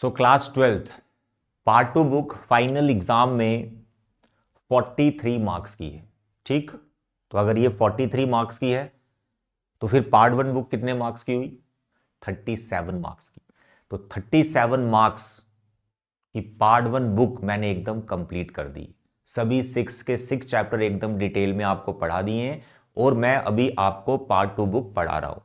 So class 12th part 2 book final exam में 43 marks की है। ठीक, तो अगर ये 43 मार्क्स की है तो फिर पार्ट 1 बुक कितने मार्क्स की हुई? 37 मार्क्स की। तो 37 मार्क्स की पार्ट 1 बुक मैंने एकदम कंप्लीट कर दी। सभी 6 के 6 चैप्टर एकदम डिटेल में आपको पढ़ा दिए हैं और मैं अभी आपको पार्ट 2 बुक पढ़ा रहा हूं।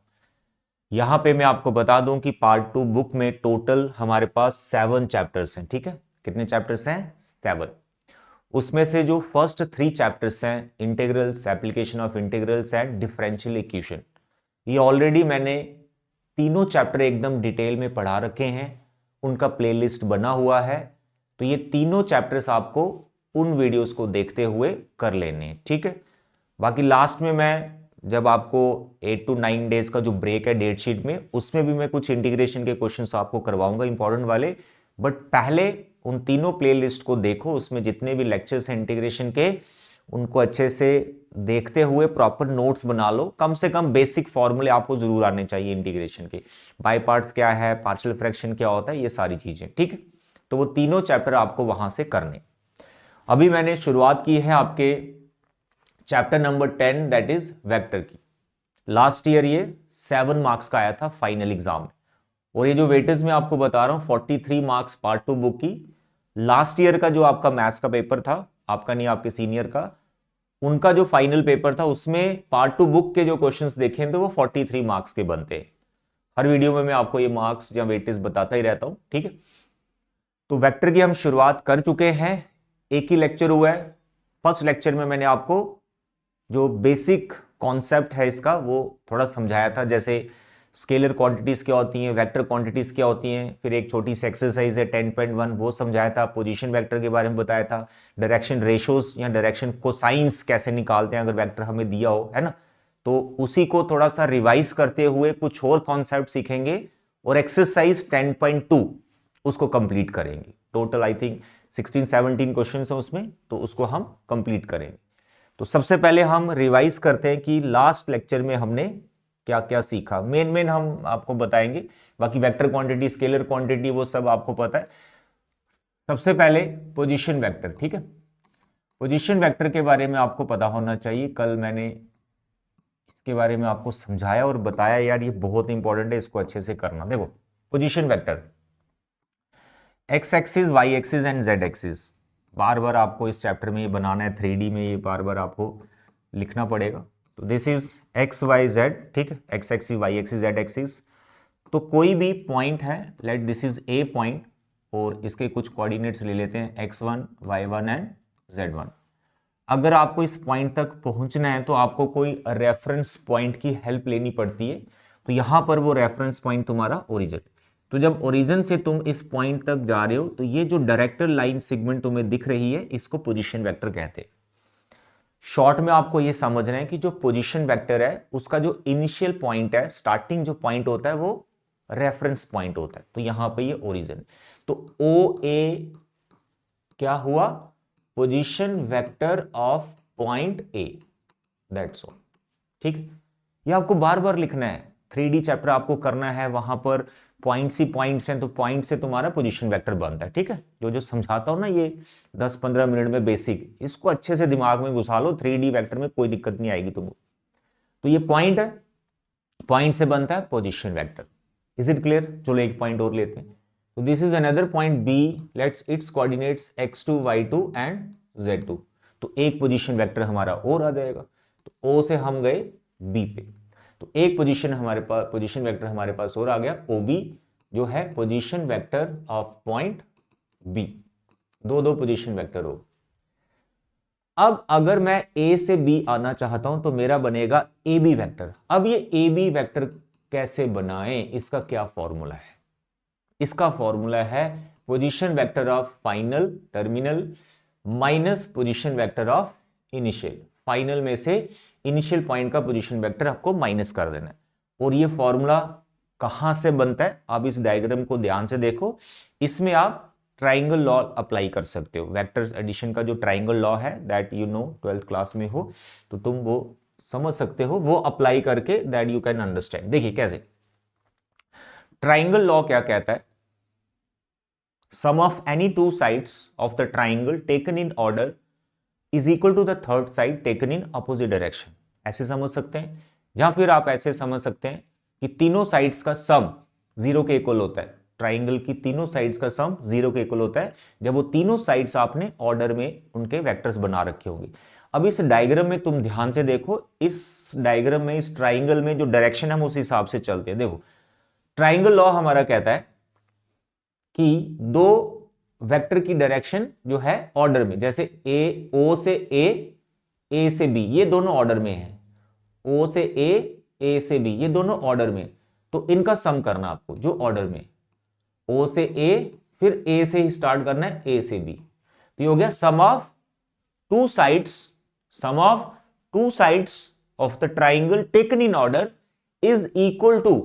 यहां पे मैं आपको बता दूं कि पार्ट 2 बुक में टोटल हमारे पास 7 चैप्टर्स हैं। ठीक है, कितने चैप्टर्स हैं? 7। उसमें से जो फर्स्ट 3 चैप्टर्स हैं, integrals, application of integrals and differential equation, ये ऑलरेडी मैंने तीनों चैप्टर एकदम डिटेल में पढ़ा रखे हैं, उनका प्लेलिस्ट बना हुआ है। तो ये तीनों चैप्टर्स आपको उन वीडियोस को देखते हुए कर लेने हैं। ठीक है, बाकी लास्ट में मैं जब आपको 8 to 9 डेज का जो ब्रेक है डेट शीट में, उसमें भी मैं कुछ इंटीग्रेशन के क्वेश्चंस आपको करवाऊंगा इंपॉर्टेंट वाले। बट पहले उन तीनों प्लेलिस्ट को देखो, उसमें जितने भी लेक्चर्स हैं इंटीग्रेशन के उनको अच्छे से देखते हुए प्रॉपर नोट्स बना लो। कम से कम बेसिक फॉर्मूले आपको जरूर आने चाहिए इंटीग्रेशन के। बाय पार्ट्स क्या है, पार्शियल फ्रैक्शन क्या होता है, ये सारी चीजें। ठीक है, तो वो तीनों चैप्टर आपको वहां से करने। अभी मैंने शुरुआत की है आपके chapter number 10 that is vector की। लास्ट ईयर ये 7 मार्क्स का आया था फाइनल एग्जाम में, और ये जो वेटेज में आपको बता रहा हूं 43 मार्क्स पार्ट 2 बुक की। लास्ट ईयर का जो आपका मैथ्स का पेपर था, आपका नहीं आपके सीनियर का, उनका जो फाइनल पेपर था उसमें पार्ट 2 बुक के जो क्वेश्चंस देखे तो वो 43 मार्क्स के बनते हैं। हर वीडियो में मैं आपको ये मार्क्स या वेटेज बताता ही रहता हूं। ठीक है, तो वेक्टर की हम शुरुआत कर चुके हैं, एक ही लेक्चर हुआ है। फर्स्ट लेक्चर में मैंने आपको जो बेसिक कॉन्सेप्ट है इसका वो थोड़ा समझाया था, जैसे स्केलर क्वांटिटीज क्या होती हैं, वेक्टर क्वांटिटीज क्या होती हैं। फिर एक छोटी सी एक्सरसाइज है 10.1 वो समझाया था। पोजीशन वेक्टर के बारे में बताया था। डायरेक्शन रेशोस या डायरेक्शन कोसाइंस कैसे निकालते हैं अगर वेक्टर हमें दिया हो, है ना। तो उसी को थोड़ा सा रिवाइज करते हुए कुछ और कॉन्सेप्ट सीखेंगे और एक्सरसाइज 10.2 उसको कंप्लीट करेंगे। टोटल आई थिंक 16-17 क्वेश्चन है उसमें, तो उसको हम कंप्लीट करेंगे। तो सबसे पहले हम रिवाइज करते हैं कि लास्ट लेक्चर में हमने क्या क्या सीखा। मेन हम आपको बताएंगे, बाकी वेक्टर क्वांटिटी, स्केलर क्वांटिटी वो सब आपको पता है। सबसे पहले पोजीशन वेक्टर। ठीक है, पोजीशन वेक्टर के बारे में आपको पता होना चाहिए। कल मैंने इसके बारे में आपको समझाया और बताया, यार ये बहुत इंपॉर्टेंट है, इसको अच्छे से करना। देखो position vector, x axis, Y axis and z axis, बार बार आपको इस चैप्टर में ये बनाना है, 3D में ये बार बार आपको लिखना पड़ेगा। तो this is X Y Z. ठीक है, X axis, Y axis, Z axis. तो कोई भी पॉइंट है, let this is a point, और इसके कुछ कोऑर्डिनेट्स ले लेते हैं x1, y1 एंड z1। अगर आपको इस पॉइंट तक पहुंचना है तो आपको कोई रेफरेंस पॉइंट की हेल्प लेनी पड़ती है। तो यहां पर वो रेफरेंस पॉइंट तुम्हारा ओरिजिन। तो जब ओरिजिन से तुम इस पॉइंट तक जा रहे हो तो ये जो डायरेक्टर लाइन सेगमेंट तुम्हें दिख रही है इसको पोजीशन वेक्टर कहते हैं। शॉर्ट में आपको ये समझना है कि जो पोजीशन वेक्टर है उसका जो इनिशियल पॉइंट है, स्टार्टिंग जो पॉइंट होता है वो रेफरेंस पॉइंट होता है। तो यहां पे ये ओरिजिन, तो ओ ए क्या हुआ? Position vector of point A, that's all. ठीक, ये आपको बार बार लिखना है। 3D चैप्टर आपको करना है, वहां पर पॉइंट्स ही पॉइंट्स हैं, तो पॉइंट से तुम्हारा पोजीशन वेक्टर बनता है। ठीक है, जो जो समझाता हूं ना ये 10-15 मिनट में बेसिक, इसको अच्छे से दिमाग में घुसा लो। 3D वेक्टर में कोई दिक्कत नहीं आएगी तुमको। तो ये पॉइंट है, पॉइंट से बनता है position vector. Is it clear? चलो एक पॉइंट और लेते हैं। तो this is another point B, let's its coordinates x2, y2 and z2। तो एक पोजीशन वेक्टर हमारा और आ जाएगा। तो ओ से हम गए बी पे, तो एक पोजीशन हमारे पास, पोजीशन वेक्टर हमारे पास और आ गया OB, जो है position vector of point B. दो दो पोजीशन वेक्टर हो। अब अगर मैं A से B आना चाहता हूं तो मेरा बनेगा AB वेक्टर। अब ये AB वेक्टर कैसे बनाएं, इसका क्या फॉर्मूला है? इसका फॉर्मूला है position vector of final, terminal, minus position vector of initial. Final में से इनिशियल पॉइंट का पोजीशन वेक्टर आपको माइनस कर देना है। और ये फॉर्मूला कहां से बनता है? आप इस डायग्राम को ध्यान से देखो, इसमें आप ट्राइंगल लॉ अप्लाई कर सकते हो। वेक्टर्स एडिशन का जो ट्राइंगल लॉ है, that you know 12th class में हो तो तुम वो समझ सकते हो, वो अप्लाई करके दैट यू कैन अंडरस्टैंड। देखिए कैसे ट्राइंगल लॉ क्या कहता है। Sum of any two sides of the triangle taken in order is equal to the third side taken in opposite direction. ऐसे समझ सकते हैं, या फिर आप ऐसे समझ सकते हैं कि तीनों साइड्स का सम 0 के इक्वल होता है। ट्राइंगल की तीनों साइड्स का सम 0 के इक्वल होता है जब वो तीनों साइड्स आपने ऑर्डर में उनके वेक्टर्स बना रखे होंगे। अब इस डायग्राम में तुम ध्यान से देखो, इस डायग्राम में, इस ट्राइंगल में जो डायरेक्शन हम उस हिसाब से चलते हैं। देखो, ट्राइंगल लॉ हमारा कहता है कि दो वेक्टर की डायरेक्शन जो है ऑर्डर में, जैसे ए, ओ से ए से बी, ये दोनों ऑर्डर में है। ओ से ए से बी, ये दोनों ऑर्डर में, तो इनका सम करना आपको जो ऑर्डर में, ओ से ए, फिर ए से ही स्टार्ट करना है, ए से बी। तो ये हो गया sum of two sides, sum of two sides of the triangle taken in order is equal to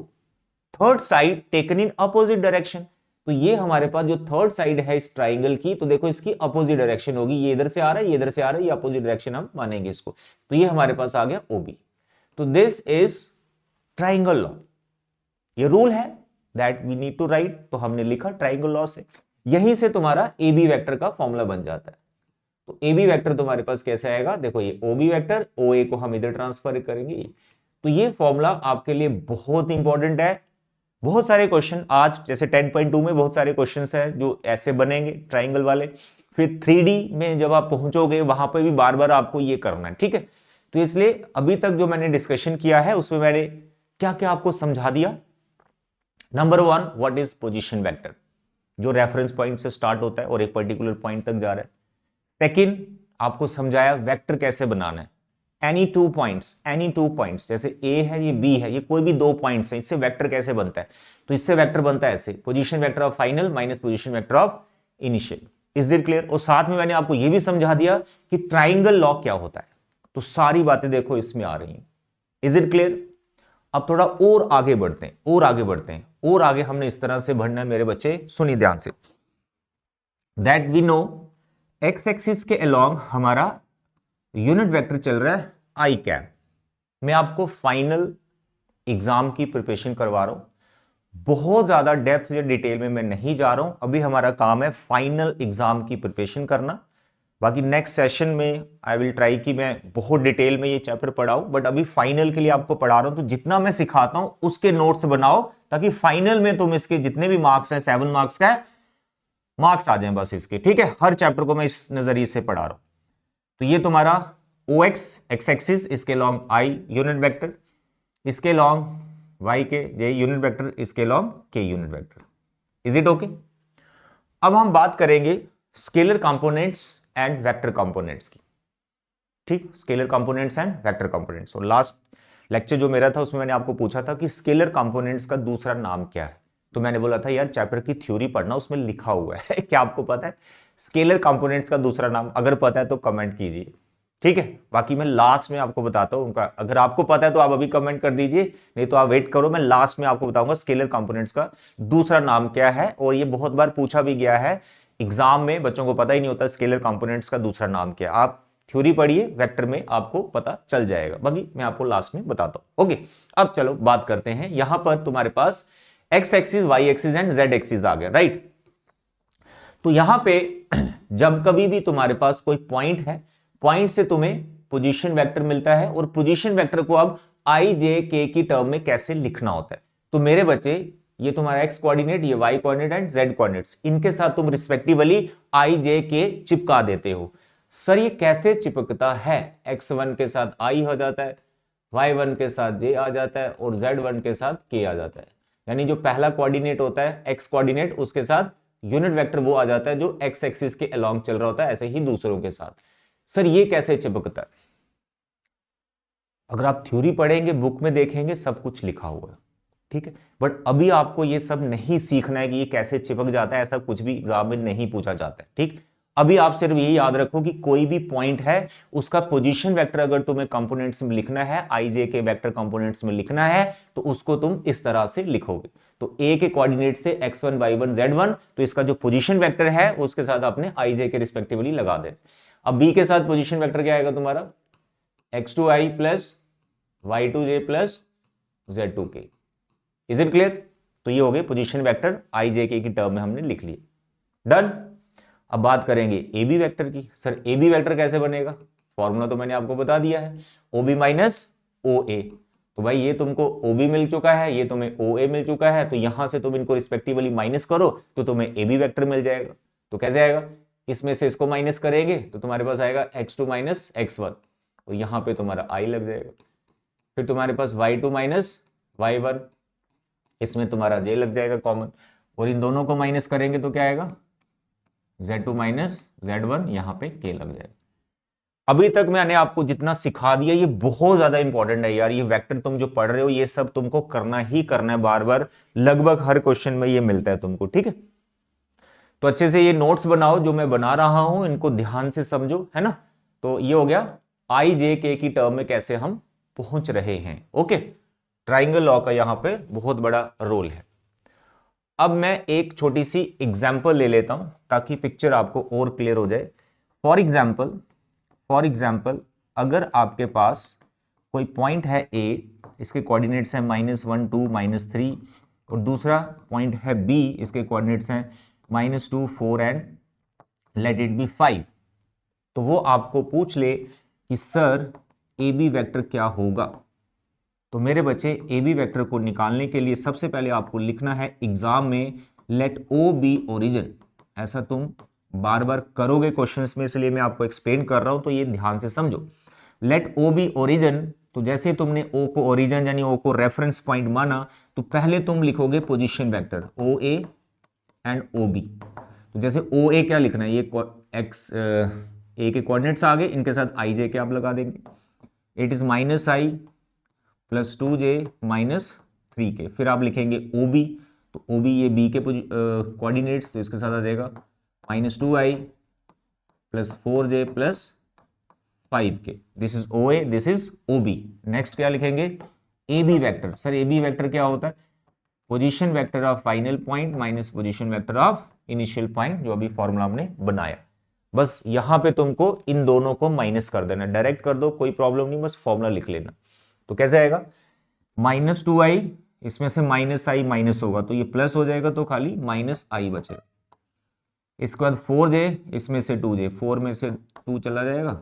third side taken in opposite direction. तो ये हमारे पास जो थर्ड साइड है इस ट्राइंगल की, तो देखो इसकी अपोजिट डायरेक्शन होगी, ये इधर से आ रहा है, ये इधर से आ रहा है, ये अपोजिट डायरेक्शन हम मानेंगे इसको। तो ये हमारे पास आ गया ओबी। तो दिस इज ट्राइंगल लॉ। ये रूल है that we need to write, तो हमने लिखा ट्राइंगल लॉ से। यहीं से तुम्हारा ए बी वेक्टर का फॉर्मूला बन जाता है। तो ए बी वेक्टर तुम्हारे पास कैसे आएगा, देखो ये ओ बी वेक्टर, ओ ए को हम इधर ट्रांसफर करेंगे। तो ये फॉर्मूला आपके लिए बहुत इंपॉर्टेंट है। बहुत सारे क्वेश्चन आज जैसे 10.2 में बहुत सारे क्वेश्चंस हैं जो ऐसे बनेंगे ट्राइंगल वाले। फिर 3D में जब आप पहुंचोगे वहां पर भी बार बार आपको ये करना है, ठीक है। तो इसलिए अभी तक जो मैंने डिस्कशन किया है उसमें मैंने क्या क्या आपको समझा दिया। Number 1, what is position vector, जो रेफरेंस पॉइंट से स्टार्ट होता है और एक पर्टिकुलर पॉइंट तक जा रहा है। सेकंड, आपको समझाया वेक्टर कैसे बनाना है। एनी टू पॉइंट्स, जैसे ए है, ये बी है, ये कोई भी दो पॉइंट्स हैं, इससे वेक्टर कैसे बनता है। तो इससे वेक्टर बनता है ऐसे, position vector of final minus position vector of initial. Is it clear. और साथ में मैंने आपको यह भी समझा दिया कि ट्राइंगल लॉ क्या होता है। तो सारी बातें देखो इसमें आ रही हैं। Is it clear. अब थोड़ा और आगे बढ़ते हैं, और आगे हमने इस तरह से बढ़ना है मेरे बच्चे, सुनिए ध्यान से। That we know X axis के अलोंग हमारा यूनिट वेक्टर चल रहा है आई कैप। मैं आपको फाइनल एग्जाम की प्रिपरेशन करवा रहा हूं, बहुत ज्यादा डेप्थ या डिटेल में मैं नहीं जा रहा हूं। अभी हमारा काम है फाइनल एग्जाम की प्रिपरेशन करना। बाकी नेक्स्ट सेशन में आई विल ट्राई कि मैं बहुत डिटेल में ये चैप्टर पढ़ाऊं, बट अभी फाइनल के लिए आपको पढ़ा रहा हूं। तो जितना मैं सिखाता हूं उसके नोट्स बनाओ, ताकि फाइनल में तुम इसके जितने भी मार्क्स हैं, 7 मार्क्स का मार्क्स आ जाएं बस इसके, ठीक है। हर चैप्टर को मैं इस नजरिए से पढ़ा रहा हूं। तो ये तुम्हारा ओ एक्स एक्सिस, इसके लॉन्ग आई यूनिट वेक्टर, इसके लॉन्ग वाई के जे यूनिट वेक्टर, इसके लॉन्ग के unit vector. Is it okay. अब हम बात करेंगे scalar components and vector components की, ठीक। Scalar components and vector components. और लास्ट लेक्चर जो मेरा था उसमें मैंने आपको पूछा था कि स्केलर कंपोनेंट्स का दूसरा नाम क्या है। तो मैंने बोला था यार चैप्टर की थ्योरी पढ़ना, उसमें लिखा हुआ है। क्या आपको पता है स्केलर कंपोनेंट्स का दूसरा नाम? अगर पता है तो कमेंट कीजिए, ठीक है। बाकी मैं लास्ट में आपको बताता हूं उनका। अगर आपको पता है तो आप अभी कमेंट कर दीजिए, नहीं तो आप वेट करो, मैं लास्ट में आपको बताऊंगा स्केलर कंपोनेंट्स का दूसरा नाम क्या है। और ये बहुत बार पूछा भी गया है एग्जाम में, बच्चों को पता ही नहीं होता स्केलर कंपोनेंट्स का दूसरा नाम क्या। आप थ्योरी पढ़िए, वेक्टर में आपको पता चल जाएगा। बाकी मैं आपको लास्ट में बताता हूं। ओके, अब चलो बात करते हैं। यहां पर तुम्हारे पास x axis, Y axis and z axis आ गया, राइट। तो यहां पे जब कभी भी तुम्हारे पास कोई पॉइंट है, पॉइंट से तुम्हें पोजीशन वेक्टर मिलता है, और पोजीशन वेक्टर को अब आई जे के की टर्म में कैसे लिखना होता है। तो मेरे बच्चे, ये तुम्हारा एक्स कोऑर्डिनेट, ये Y coordinate and Z coordinates, इनके साथ तुम रिस्पेक्टिवली आई जे के चिपका देते हो। सर ये कैसे चिपकता है? x1 के साथ i हो जाता है, y1 के साथ j आ जाता है, और z1 के साथ k आ जाता है। यानी जो पहला कोऑर्डिनेट होता है x कोऑर्डिनेट, उसके साथ यूनिट वेक्टर वो आ जाता है जो x एक्सिस के अलोंग चल रहा होता है, ऐसे ही दूसरों के साथ। सर ये कैसे चिपकता है? अगर आप थ्योरी पढ़ेंगे, बुक में देखेंगे, सब कुछ लिखा हुआ है, ठीक है। बट अभी आपको ये सब नहीं सीखना है कि ये कैसे चिपक जाता है, ऐसा कुछ भी एग्जाम में नहीं पूछा जाता है, ठीक। अभी आप सिर्फ यही याद रखो कि कोई भी पॉइंट है, उसका पोजीशन वेक्टर अगर तुम्हें कंपोनेंट्स में लिखना है, आई जे के वेक्टर कंपोनेंट्स में लिखना है, तो उसको तुम इस तरह से लिखोगे। तो ए के कोऑर्डिनेट से x1 y1 z1, तो इसका जो पोजीशन वेक्टर है उसके साथ आपने आई जे के रिस्पेक्टिवली लगा देना। अब बी के साथ पोजीशन वेक्टर क्या आएगा तुम्हारा? x2i plus y2j plus z2k। Is it clear? तो ये हो गए पोजीशन वेक्टर आई जे के की टर्म में हमने लिख लिया। डन। अब बात करेंगे ए बी वेक्टर की। सर ए बी वेक्टर कैसे बनेगा, फॉर्मूला तो मैंने आपको बता दिया है, ओ बी माइनस ओ ए। तो भाई ये तुमको ओ बी मिल चुका है, ये तुम्हें ओ ए मिल चुका है, तो यहां से तुम इनको रिस्पेक्टिवली माइनस करो तो तुम्हें ए बी वेक्टर मिल जाएगा। तो कैसे आएगा, इसमें से इसको माइनस करेंगे तो तुम्हारे पास आएगा x2 माइनस x1, तो यहां पे तुम्हारा i लग जाएगा। फिर तुम्हारे पास y2 माइनस y1, इसमें तुम्हारा j लग जाएगा कॉमन, और इन दोनों को माइनस करेंगे तो क्या आएगा, z2 माइनस z1, यहां पे k लग जाएगा। अभी तक मैंने आपको जितना सिखा दिया ये बहुत ज्यादा इंपॉर्टेंट है यार, ये वेक्टर तुम जो पढ़ रहे हो ये सब तुमको करना ही करना है बार बार, लगभग हर क्वेश्चन में ये मिलता है तुमको, ठीक है। तो अच्छे से ये नोट्स बनाओ जो मैं बना रहा हूं, इनको ध्यान से समझो, है ना। तो ये हो गया आई जे के की टर्म में कैसे हम पहुंच रहे हैं। ओके, ट्राइंगल लॉ का यहां पे बहुत बड़ा रोल है। अब मैं एक छोटी सी एग्जांपल ले लेता हूं ताकि पिक्चर आपको और क्लियर हो जाए। फॉर एग्जाम्पल अगर आपके पास कोई पॉइंट है ए, इसके कोऑर्डिनेट्स हैं -1 2 -3, और दूसरा पॉइंट है बी, इसके कोऑर्डिनेट्स हैं -2 4 एंड लेट इट बी 5, तो वो आपको पूछ ले कि सर ए बी वेक्टर क्या होगा। तो मेरे बच्चे ए बी वेक्टर को निकालने के लिए सबसे पहले आपको लिखना है एग्जाम में लेट ओ बी ओरिजिन। ऐसा तुम बार बार करोगे क्वेश्चंस में, इसलिए मैं आपको एक्सप्लेन कर रहा हूं, तो ये ध्यान से समझो। लेट ओ बी ओरिजिन, तो जैसे तुमने ओ को ओरिजिन यानी ओ को रेफरेंस पॉइंट माना, तो पहले तुम लिखोगे position vector O A and O B. तो जैसे ओ ए क्या लिखना है, ये एक्स ए के कोऑर्डिनेट्स आ गए, इनके साथ आई जे के आप लगा देंगे, it is -i + 2j - 3k। फिर आप लिखेंगे ओ बी, तो ओ बी ये बी के कोऑर्डिनेट्स, तो इसके साथ आ जाएगा -2i + 4j + 5k। This is O A, this is O B. Next क्या लिखेंगे, A B vector. Sir A B vector क्या होता है, position vector of final point minus position vector of initial point, जो अभी फॉर्मूला हमने बनाया। बस यहां पे तुमको इन दोनों को माइनस कर देना, डायरेक्ट कर दो कोई प्रॉब्लम नहीं, बस फॉर्मूला लिख लेना। तो कैसे आएगा, -2i, इसमें से -i माइनस होगा तो ये प्लस हो जाएगा, तो खाली -i बचेगा। इसके बाद 4j, इसमें से 2j, 4 में से 2 चला जाएगा,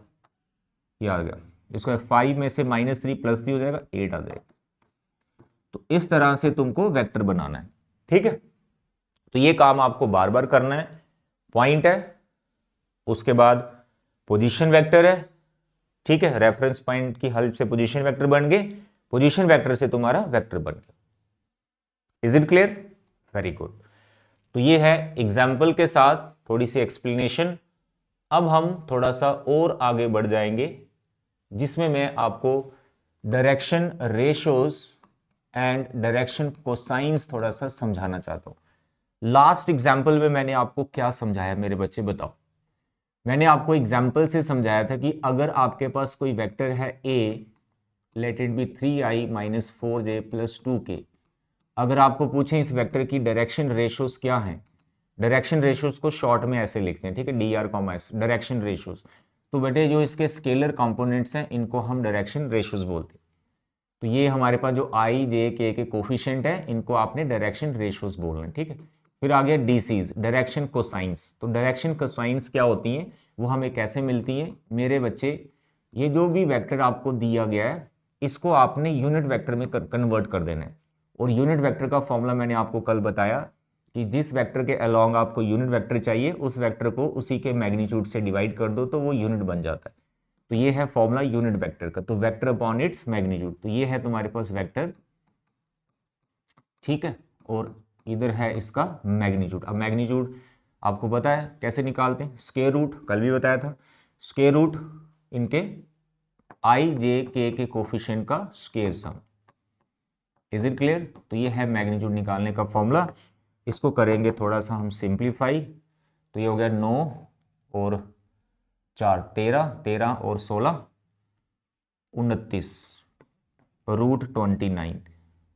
ये आ गया। इसके बाद 5 में से -3 + 3 हो जाएगा, 8 आ जाएगा। तो इस तरह से तुमको वेक्टर बनाना है, ठीक है। तो ये काम आपको बार बार करना है। पॉइंट है, उसके बाद पोजीशन वेक्टर है, ठीक है, रेफरेंस पॉइंट की हेल्प से पोजीशन वेक्टर बन गए, पोजीशन वेक्टर से तुम्हारा वेक्टर बन गया। Is it clear, very good. तो ये है एग्जाम्पल के साथ थोड़ी सी एक्सप्लेनेशन। अब हम थोड़ा सा और आगे बढ़ जाएंगे, जिसमें मैं आपको direction ratios and direction cosines थोड़ा सा समझाना चाहता हूं। लास्ट एग्जाम्पल में मैंने आपको क्या समझाया मेरे बच्चे, बताओ। मैंने आपको एग्जाम्पल से समझाया था कि अगर आपके पास कोई वेक्टर है a, late it B 3i - 4j + 2k, अगर आपको पूछें इस वेक्टर की डायरेक्शन रेशोज क्या हैं, डायरेक्शन रेशोज को शॉर्ट में ऐसे लिखते हैं, ठीक है, dr, डायरेक्शन रेशोज। तो बेटे जो इसके स्केलर कंपोनेंट्स हैं इनको हम डायरेक्शन रेशोज बोलते हैं। तो ये हमारे पास जो i j k के कोफिशिएंट है, इनको आपने डायरेक्शन रेशोज बोलना है, ठीक है। फिर आ गया डीसीज, डायरेक्शन कोसाइंस। तो डायरेक्शन कोसाइंस क्या होती हैं, वो हमें कैसे मिलती हैं मेरे बच्चे, ये जो भी वेक्टर आपको दिया गया है इसको आपने यूनिट वेक्टर में कन्वर्ट कर देना है। और यूनिट वेक्टर का फॉर्मूला मैंने आपको कल बताया कि जिस वेक्टर के अलोंग आपको यूनिट वेक्टर चाहिए, उस वेक्टर को उसी के मैग्नीट्यूड से डिवाइड कर दो तो वो यूनिट बन जाता है। तो ये है फॉर्मूला यूनिट वेक्टर का, तो वेक्टर अपॉन इट्स मैग्नीट्यूड। तो ये है तुम्हारे पास वेक्टर, ठीक है, और इधर है इसका मैग्नीट्यूड। अब मैग्नीट्यूड आपको पता है कैसे निकालते हैं, स्क्वायर रूट, कल भी बताया था, स्क्वायर रूट इनके आई जे के कोफिशिएंट का square sum. Is it clear. तो ये है मैग्नीट्यूड निकालने का फॉर्मूला। इसको करेंगे थोड़ा सा हम सिंप्लीफाई, तो ये हो गया 9 और 4 13, 13 और 16 29 √29,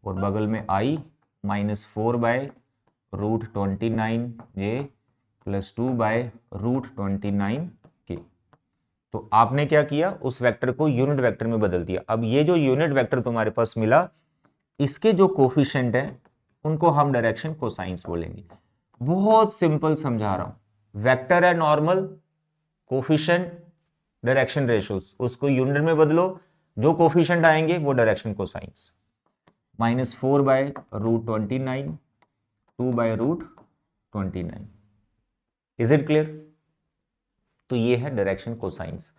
और बगल में i -4/√29j + 2/√29k। तो आपने क्या किया, उस वेक्टर को यूनिट वेक्टर में बदल दिया। अब ये जो यूनिट वेक्टर तुम्हारे पास मिला, इसके जो कोफिशिएंट हैं उनको हम डायरेक्शन कोसाइंस बोलेंगे। बहुत सिंपल समझा रहा हूं। वेक्टर है नॉर्मल, कोफिशिएंट, डायरेक्शन रेशियोज, उसको यूनिट में बदलो, जो कोफिशिएंट आएंगे वो direction cosines. -4/√29, 2/√29। Is it clear? तो ये है डायरेक्शन कोसाइंस।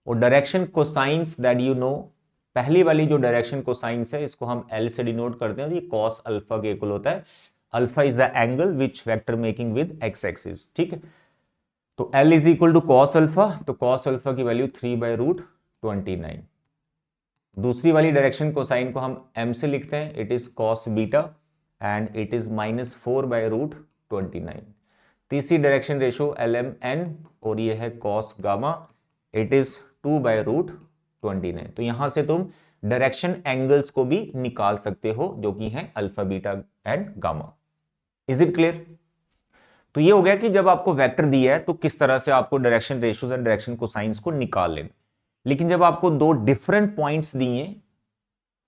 और direction cosines that you know, पहली वाली जो डायरेक्शन कोसाइंस है इसको हम L से डिनोट करते हैं, ये कॉस अल्फा के इक्वल होता है। Alpha is the angle which vector making with X axis, ठीक है। तो L is equal to cos alpha, तो कॉस अल्फा की वैल्यू 3/√29। दूसरी वाली डायरेक्शन कोसाइन को हम m से लिखते हैं, it is cos beta and it is -4/√29। तीसरी डायरेक्शन रेशियो LMN और ये है कॉस गामा, इट इज 2/√29। तो यहां से तुम डायरेक्शन एंगल्स को भी निकाल सकते हो जो कि हैं alpha beta and gamma. Is it clear? तो ये हो गया कि जब आपको वेक्टर दिया है तो किस तरह से आपको direction ratios and direction cosines को निकाल लेना। लेकिन जब आपको दो डिफरेंट पॉइंट्स दिए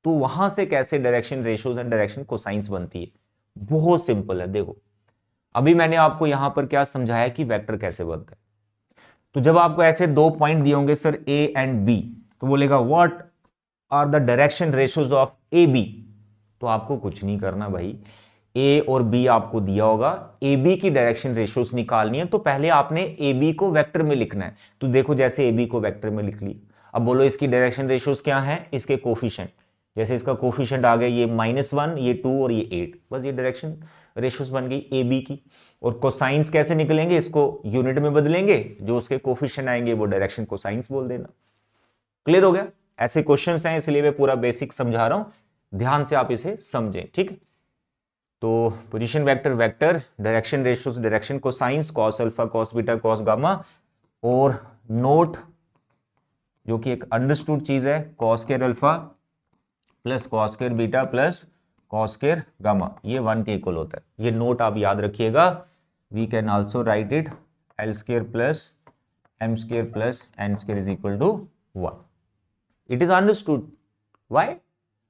तो वहां से कैसे direction ratios and direction cosines बनती है, बहुत सिंपल है। देखो अभी मैंने आपको यहां पर क्या समझाया कि वेक्टर कैसे बनता है। तो जब आपको ऐसे दो पॉइंट दिए होंगे सर A एंड B, तो बोलेगा what are the direction ratios of AB, तो आपको कुछ नहीं करना भाई, A और B आपको दिया होगा, AB की डायरेक्शन रेशियोज निकालनी है तो पहले आपने AB को वेक्टर में लिखना है। तो देखो जैसे AB को वेक्टर में लिख ली, अब बोलो इसकी डायरेक्शन रेशियोज क्या है, इसके कोफिशिएंट, जैसे इसका कोफिशिएंट आ गया ये -1, ये 2 और ये 8, बस ये डायरेक्शन रेशियोज बन गई AB की। और कोसाइंस कैसे निकलेंगे, इसको यूनिट में बदलेंगे, जो उसके कोफिशिएंट आएंगे वो डायरेक्शन कोसाइंस बोल देना। क्लियर हो गया? ऐसे क्वेश्चंस हैं इसलिए मैं पूरा बेसिक समझा रहा हूं, ध्यान से आप इसे समझें, ठीक है। तो position vector, vector, direction ratios, direction cosines, cos alpha, cos beta, cos gamma, और नोट जो कि एक अंडरस्टूड चीज है, cos square alpha plus cos square beta plus cos square gamma, ये 1 के इक्वल होता है। ये नोट आप याद रखिएगा। We can also write it L square plus M square plus N square is equal to 1। It is understood. Why?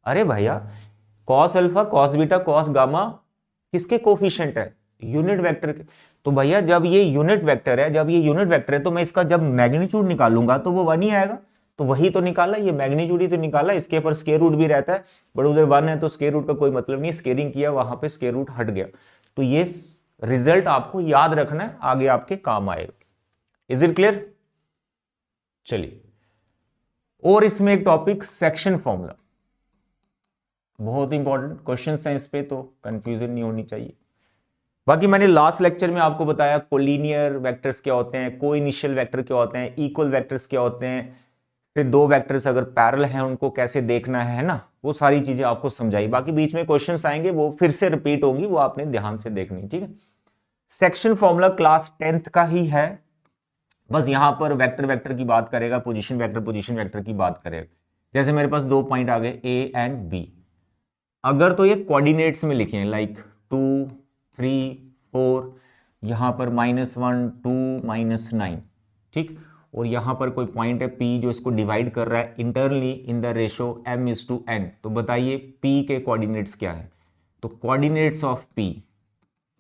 अरे भैया cos alpha, cos beta, cos gamma किसके कोफिशिएंट है, यूनिट वेक्टर के। तो भैया जब ये यूनिट वेक्टर है, जब ये यूनिट वेक्टर है तो मैं इसका जब मैग्नीट्यूड निकालूंगा तो वो 1 ही आएगा। तो वही तो निकाला, ये मैग्नीट्यूड ही तो निकाला, इसके ऊपर स्क्वायर रूट भी रहता है, बट उधर 1 है तो स्क्वायर रूट का कोई मतलब नहीं, स्केयरिंग किया वहां पे स्क्वायर रूट हट गया। तो ये रिजल्ट आपको याद रखना है, आगे आपके काम आएगा। Is it clear? चलिए, और इसमें एक टॉपिक सेक्शन फॉर्मूला, बहुत इंपॉर्टेंट क्वेश्चन है, इस पे तो कंफ्यूजन नहीं होनी चाहिए। बाकी मैंने लास्ट लेक्चर में आपको बताया कोलिनियर वेक्टर्स क्या होते हैं, को इनिशियल वेक्टर क्या होते हैं, इक्वल वेक्टर्स क्या होते हैं, फिर दो वेक्टर्स अगर पैरेलल हैं उनको कैसे देखना है ना, वो सारी चीजें आपको समझाई। बाकी बीच में क्वेश्चंस आएंगे वो फिर से रिपीट होंगी, वो आपने ध्यान से देखनी, ठीक है। सेक्शन फॉर्मूला क्लास 10th का ही है, बस यहां पर वेक्टर वेक्टर की बात करेगा, पोजीशन वेक्टर की बात करेगा। जैसे मेरे पास दो पॉइंट आ गए A एंड B, अगर तो ये कोऑर्डिनेट्स में लिखे हैं लाइक 2 3 4, यहां पर -1 2 -9, ठीक। और यहां पर कोई पॉइंट है P जो इसको डिवाइड कर रहा है internally in the ratio m/n। तो बताइए P के कोऑर्डिनेट्स क्या है। तो कोऑर्डिनेट्स ऑफ P,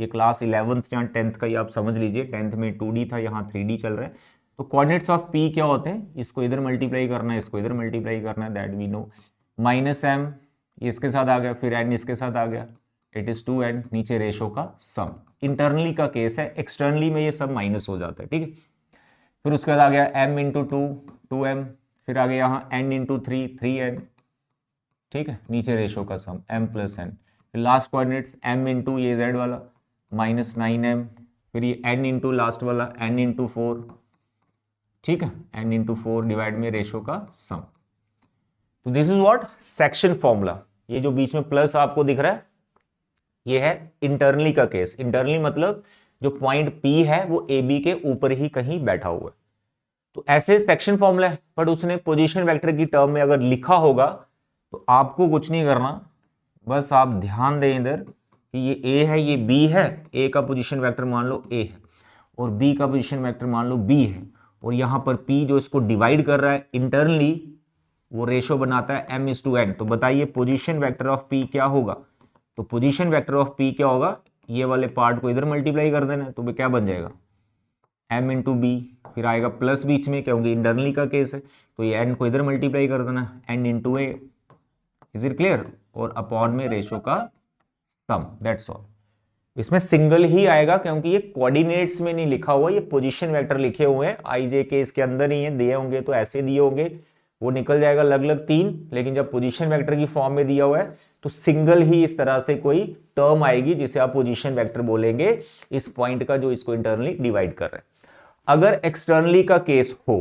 ये क्लास 11th या 10th का ही आप समझ लीजिए, 10th में 2D था, यहाँ 3D चल रहा है। तो कोऑर्डिनेट्स ऑफ P क्या होते हैं, इसको इधर मल्टीप्लाई करना है, इसको इधर मल्टीप्लाई करना है, दैट वी नो। -m इसके साथ आ गया, फिर n इसके साथ आ गया, इट इज 2n, नीचे रेशो का सम। इंटरनली का केस है, एक्सटर्नली में ये सब माइनस हो जाता है, ठीक है। फिर उसके बाद आ गया m × 2 2m, फिर आ गया यहाँ n × 3 3n, ठीक है, नीचे रेशो का सम m + n। फिर लास्ट कोऑर्डिनेट्स m × ये z वाला -9m, फिर ये n × लास्ट वाला n × 4, ठीक है, n × 4 डिवाइड में रेशो का सम। तो this is what section formula. ये जो बीच में प्लस आपको दिख रहा है ये है इंटरनली का केस। इंटरनली मतलब जो पॉइंट P है वो AB के ऊपर ही कहीं बैठा हुआ है। तो ऐसे सेक्शन फॉर्मूला है, पर उसने पोजीशन वेक्टर की टर्म में अगर लिखा होगा तो आपको कुछ नहीं करना, बस आप ध्यान दें इधर कि ये A है, ये B है, A का पोजीशन वेक्टर मान लो A है और B का पोजीशन वेक्टर मान लो B है, और यहां पर P जो इसको डिवाइड कर रहा है इंटरनली वो रेशो बनाता है m/n। तो बताइए पोजीशन वेक्टर ऑफ P क्या होगा। तो पोजीशन वेक्टर ऑफ P क्या होगा, ये वाले पार्ट को इधर मल्टीप्लाई कर देना है, तो क्या बन जाएगा m इंटू बी, फिर आएगा प्लस बीच में क्योंकि इंटरनली का केस है, तो ये n को इधर मल्टीप्लाई कर देना n into A, is it clear, और अपॉन में रेशो का सम, दैट्स ऑल। इसमें सिंगल ही आएगा क्योंकि ये कोऑर्डिनेट्स में नहीं लिखा हुआ, ये पोजीशन वेक्टर लिखे हुए हैं, आई जे के इसके अंदर ही है, दिए होंगे तो ऐसे दिए होंगे, वो निकल जाएगा अलग अलग 3, लेकिन जब पोजीशन वेक्टर की फॉर्म में दिया हुआ है तो सिंगल ही इस तरह से कोई टर्म आएगी जिसे आप पोजीशन वेक्टर बोलेंगे, इस पॉइंट का जो इसको इंटरनली डिवाइड कर रहे हैं। अगर एक्सटर्नली का केस हो,